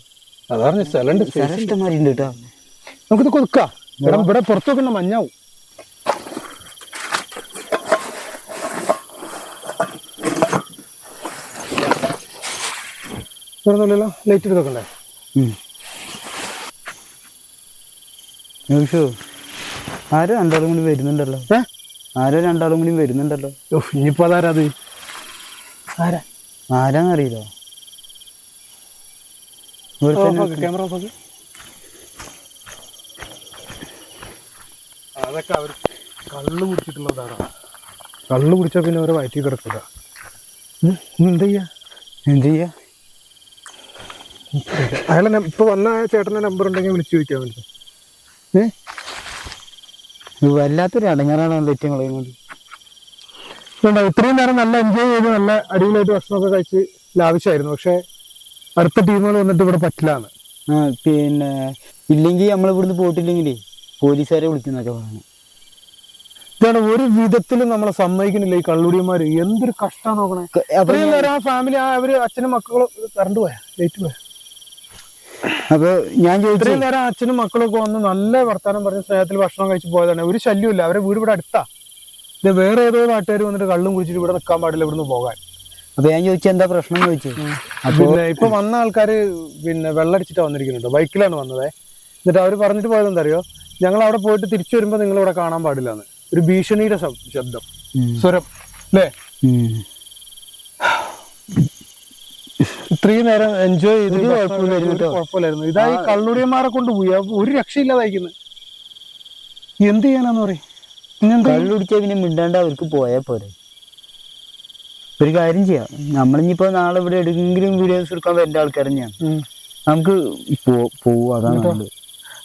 അതാണ് സ്ഥലമുണ്ട്. ഇഷ്ടംമാരി ഉണ്ട് കേട്ടോ. നമുക്കിത് കൊടുക്കാം. ഇവിടെ പുറത്തു വെക്കണ്ട മഞ്ഞാവും. ഇവിടെന്നല്ലോ ലൈറ്റ് എടുത്ത് വെക്കണ്ടേ? ആരോ രണ്ടാളും കൂടി വരുന്നുണ്ടല്ലോ. ഇനിയിപ്പോ അതാരാ? അത് ആരാന്നറിയില്ല. ക്യാമറ ഓഫ് ആക്കി. അതൊക്കെ അവർ കള്ളു കുടിച്ചിട്ടുള്ളതാണ്. കള്ളു കുടിച്ചാൽ പിന്നെ അവരെ വയറ്റി കിടക്കുക. എന്ത് ചെയ്യാ? അയാളെ ഇപ്പൊ വന്ന ചേട്ടന്റെ നമ്പർ ഉണ്ടെങ്കിൽ വിളിച്ചു ചോദിക്കാൻ വേണ്ടി. വല്ലാത്തൊരു അടങ്ങാറാണ് തെറ്റങ്ങളെയും കൊണ്ട്. ഇത്രയും നേരം നല്ല എൻജോയ് ചെയ്ത് നല്ല അടിപൊളിയായിട്ട് ഭക്ഷണമൊക്കെ കഴിച്ച് ലാഭിച്ചായിരുന്നു. പക്ഷെ അടുത്ത ടീമുകൾ വന്നിട്ട് ഇവിടെ പറ്റില്ലാന്ന്. പിന്നെ ഇല്ലെങ്കിൽ നമ്മളിവിടുന്ന് പോയിട്ടില്ലെങ്കിലേ പോലീസുകാരെ വിളിക്കുന്നൊക്കെ പറഞ്ഞു. ഇതാണ് ഒരു വിധത്തിലും നമ്മളെ സമ്മതിക്കുന്നില്ല ഈ കള്ളുടിയന്മാര്. എന്തൊരു കഷ്ടം നോക്കണേ. അത്രയും നേരം ആ ഫാമിലി അവര് അച്ഛനും മക്കളും കറണ്ട് പോയാ ലേറ്റ് പോയാ. അപ്പൊ ഞാൻ ചോദിച്ചു, ഇത്രയും നേരം അച്ഛനും മക്കളും ഒക്കെ വന്ന് നല്ല വർത്താനം പറഞ്ഞ് സ്നേഹത്തിൽ ഭക്ഷണം കഴിച്ച് പോയതാണ്. ഒരു ശല്യമില്ല. അവരെ വീട് ഇവിടെ അടുത്താ. ഇത് വേറെ ഏതോ നാട്ടുകാർ വന്നിട്ട് കള്ളും കുടിച്ചിട്ട് ഇവിടെ നിൽക്കാൻ പാടില്ല, ഇവിടുന്ന് പോകാൻ. അപ്പൊ ഞാൻ ചോദിച്ചു എന്താ പ്രശ്നം എന്ന് ചോദിച്ചു. പിന്നെ ഇപ്പൊ വന്ന ആൾക്കാര് പിന്നെ വെള്ളടിച്ചിട്ടാ വന്നിരിക്കുന്നുണ്ട്, ബൈക്കിലാണ് വന്നത്. എന്നിട്ട് അവര് പറഞ്ഞിട്ട് പോയത് എന്താ അറിയോ, ഞങ്ങൾ അവിടെ പോയിട്ട് തിരിച്ചു വരുമ്പോ നിങ്ങൾ ഇവിടെ കാണാൻ പാടില്ലാന്ന്. ഒരു ഭീഷണിയുടെ ശബ്ദം, സ്വരം അല്ലേ. ഇത്രയും നേരം എൻജോയ് ചെയ്ത് കുഴപ്പമില്ലായിരുന്നു. ഇതാ ഈ കള്ളുടിയന്മാരെ കൊണ്ട് പോയി ഒരു രക്ഷയില്ലാതായിരിക്കുന്നത്. എന്ത് ചെയ്യാനാന്ന് പറയും. കള്ളുടിച്ചാൽ പിന്നെ മിണ്ടാണ്ട് അവർക്ക് പോയാൽ പോരെ. ഒരു കാര്യം ചെയ്യാം, നമ്മളിനിപ്പോ നാളെ ഇവിടെ എവിടെയെങ്കിലും വീഡിയോസ് എടുക്കാൻ വരേണ്ട ആൾക്കാർ തന്നെയാണ്. നമുക്ക് പോവും, അതാണ് നല്ലത്.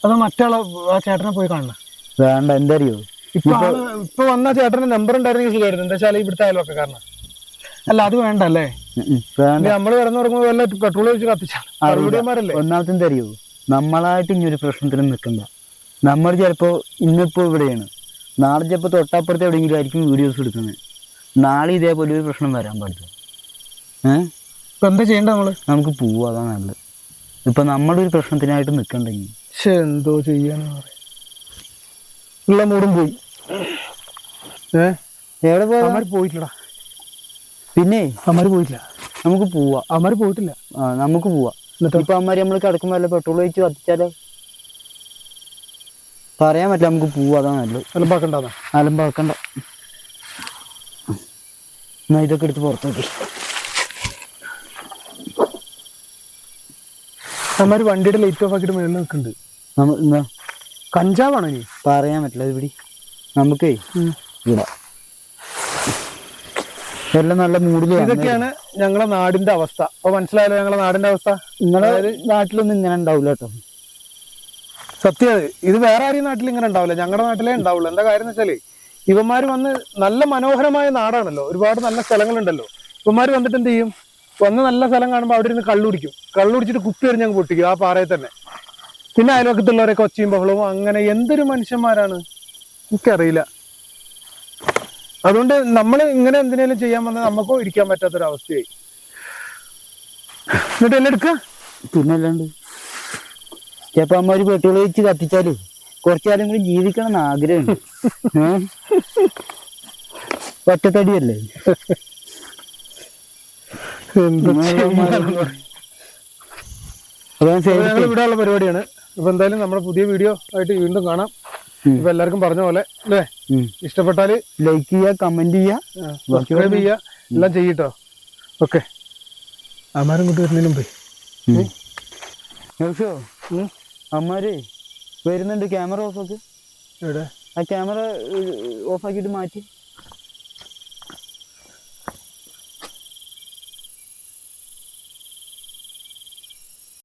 അത് മറ്റാളെ ആ ചേട്ടനെ പോയി കാണണം. വേണ്ട, എന്താ അറിയോ, ഇപ്പൊ വന്ന ചേട്ടന്റെ നമ്പർ ഉണ്ടായിരുന്നെങ്കിൽ ശരിയായിരുന്നു. എന്താ വെച്ചാൽ ഇവിടുത്തെ അയൽവൊക്കെ കാരണം. അല്ല അത് വേണ്ട അല്ലേ. നമ്മള് കിടന്നു തുടങ്ങുമ്പോ വല്ല പെട്രോൾ ഒഴിച്ച് കത്തിച്ചാൽ ഒന്നാമത്തെ എന്താ അറിയോ, നമ്മളായിട്ട് ഇനി ഒരു പ്രശ്നത്തിനും നിൽക്കണ്ട. നമ്മൾ ചിലപ്പോ ഇന്നിപ്പോ ഇവിടെയാണ്, നാളെ ചിലപ്പോ തൊട്ടപ്പുറത്ത് എവിടെയെങ്കിലും ആയിരിക്കും വീഡിയോസ് എടുക്കുന്നത്. നാളെ ഇതേപോലെ ഒരു പ്രശ്നം വരാൻ പാടില്ല. ഇപ്പൊ എന്താ ചെയ്യണ്ട നമ്മള്? നമുക്ക് പോവാ, അതാണ് നല്ലത്. ഇപ്പൊ നമ്മളൊരു പ്രശ്നത്തിനായിട്ട് നിൽക്കണ്ടെങ്കിൽ എന്തോ ചെയ്യാന്ന് പറയാ. ഉള്ള മൂടും പോയി. എവിടെ പോയാ പോയിട്ടില്ലടാ. പിന്നെ അമ്മമാര് പോയിട്ടില്ല. നമുക്ക് പോവാ. അമ്മമാര് പോയിട്ടില്ല. നമുക്ക് പോവാ. ഇപ്പൊ അമ്മമാര് നമ്മള് കിടക്കുമ്പോ വല്ല പെട്രോൾ ഒഴിച്ച് കത്തിച്ചാലോ പറയാൻ പറ്റില്ല. നമുക്ക് പോവാ, അതാണ് നല്ലത്. അലമ്പാക്കണ്ട. അലമ്പാക്കണ്ട. എന്നാ ഇതൊക്കെ എടുത്ത് പുറത്തോട്ട്. അമ്മമാര് വണ്ടിയുടെ ലൈറ്റ് ഓഫ് ആക്കിയിട്ട് മേളിൽ നിൽക്കുന്നുണ്ട്. കഞ്ചാവാണോ ഇനി? പറയാൻ പറ്റില്ല. ഇവിടെ നമുക്കേ ഇവിടെ എല്ലാം നല്ല മൂഡില്. ഇതൊക്കെയാണ് ഞങ്ങളെ നാടിന്റെ അവസ്ഥ. അപ്പൊ മനസ്സിലായല്ലോ ഞങ്ങളെ നാടിന്റെ അവസ്ഥ. നിങ്ങളെ നാട്ടിലൊന്നും ഇങ്ങനെ ഉണ്ടാവില്ല കേട്ടോ. സത്യം. ഇത് വേറെ ആരെയും നാട്ടിൽ ഇങ്ങനെ ഉണ്ടാവില്ല, ഞങ്ങളുടെ നാട്ടിലേ ഉണ്ടാവുള്ളൂ. എന്താ കാര്യം എന്ന് വെച്ചാല് ഇവന്മാര് വന്ന്, നല്ല മനോഹരമായ നാടാണല്ലോ, ഒരുപാട് നല്ല സ്ഥലങ്ങളുണ്ടല്ലോ. ഇവന്മാര് വന്നിട്ട് എന്ത് ചെയ്യും, വന്ന് നല്ല സ്ഥലം കാണുമ്പോൾ അവിടെ ഇരുന്ന് കള്ളുടിക്കും. കള്ളുടിച്ചിട്ട് കുപ്പി എറിഞ്ഞ് അങ്ങ് പൊട്ടിക്കും ആ പാറയിൽ തന്നെ. പിന്നെ അയൽവക്കത്തുള്ളവരൊക്കെ ഒച്ചയും ബഹളവും. അങ്ങനെ എന്തൊരു മനുഷ്യന്മാരാണ് എനിക്കറിയില്ല. അതുകൊണ്ട് നമ്മൾ ഇങ്ങനെ എന്തിനേലും ചെയ്യാൻ വന്നാൽ നമുക്കോ ഇരിക്കാൻ പറ്റാത്തൊരവസ്ഥയായി. എന്നിട്ട് എല്ലാം എടുക്കുക. പിന്നെ അല്ലാണ്ട് ചിലപ്പോ അമ്മ ഒരു പെട്രോൾ ഒഴിച്ച് കത്തിച്ചാല് കുറച്ചാലും കൂടി ജീവിക്കണം എന്ന് ആഗ്രഹമുണ്ട്. ഒറ്റത്തടിയല്ലേ. ഇവിടെ ഉള്ള പരിപാടിയാണ്. അപ്പൊ എന്തായാലും നമ്മുടെ പുതിയ വീഡിയോ ആയിട്ട് വീണ്ടും കാണാം. ഇപ്പൊ എല്ലാവർക്കും പറഞ്ഞ പോലെ അല്ലേ, ഇഷ്ടപ്പെട്ടാല് ലൈക്ക് ചെയ്യുക, കമന്റ് ചെയ്യുക, സബ്സ്ക്രൈബ് ചെയ്യുക, എല്ലാം ചെയ്യട്ടോ. ഓക്കെ. അമ്മാരും കൊണ്ട് വരുന്നതിനും പോയി അമ്മാര് വരുന്നുണ്ട്. ക്യാമറ ഓഫ് ആക്ക്. എവിടെ? ആ ക്യാമറ ഓഫ് ആക്കിയിട്ട് മാറ്റി.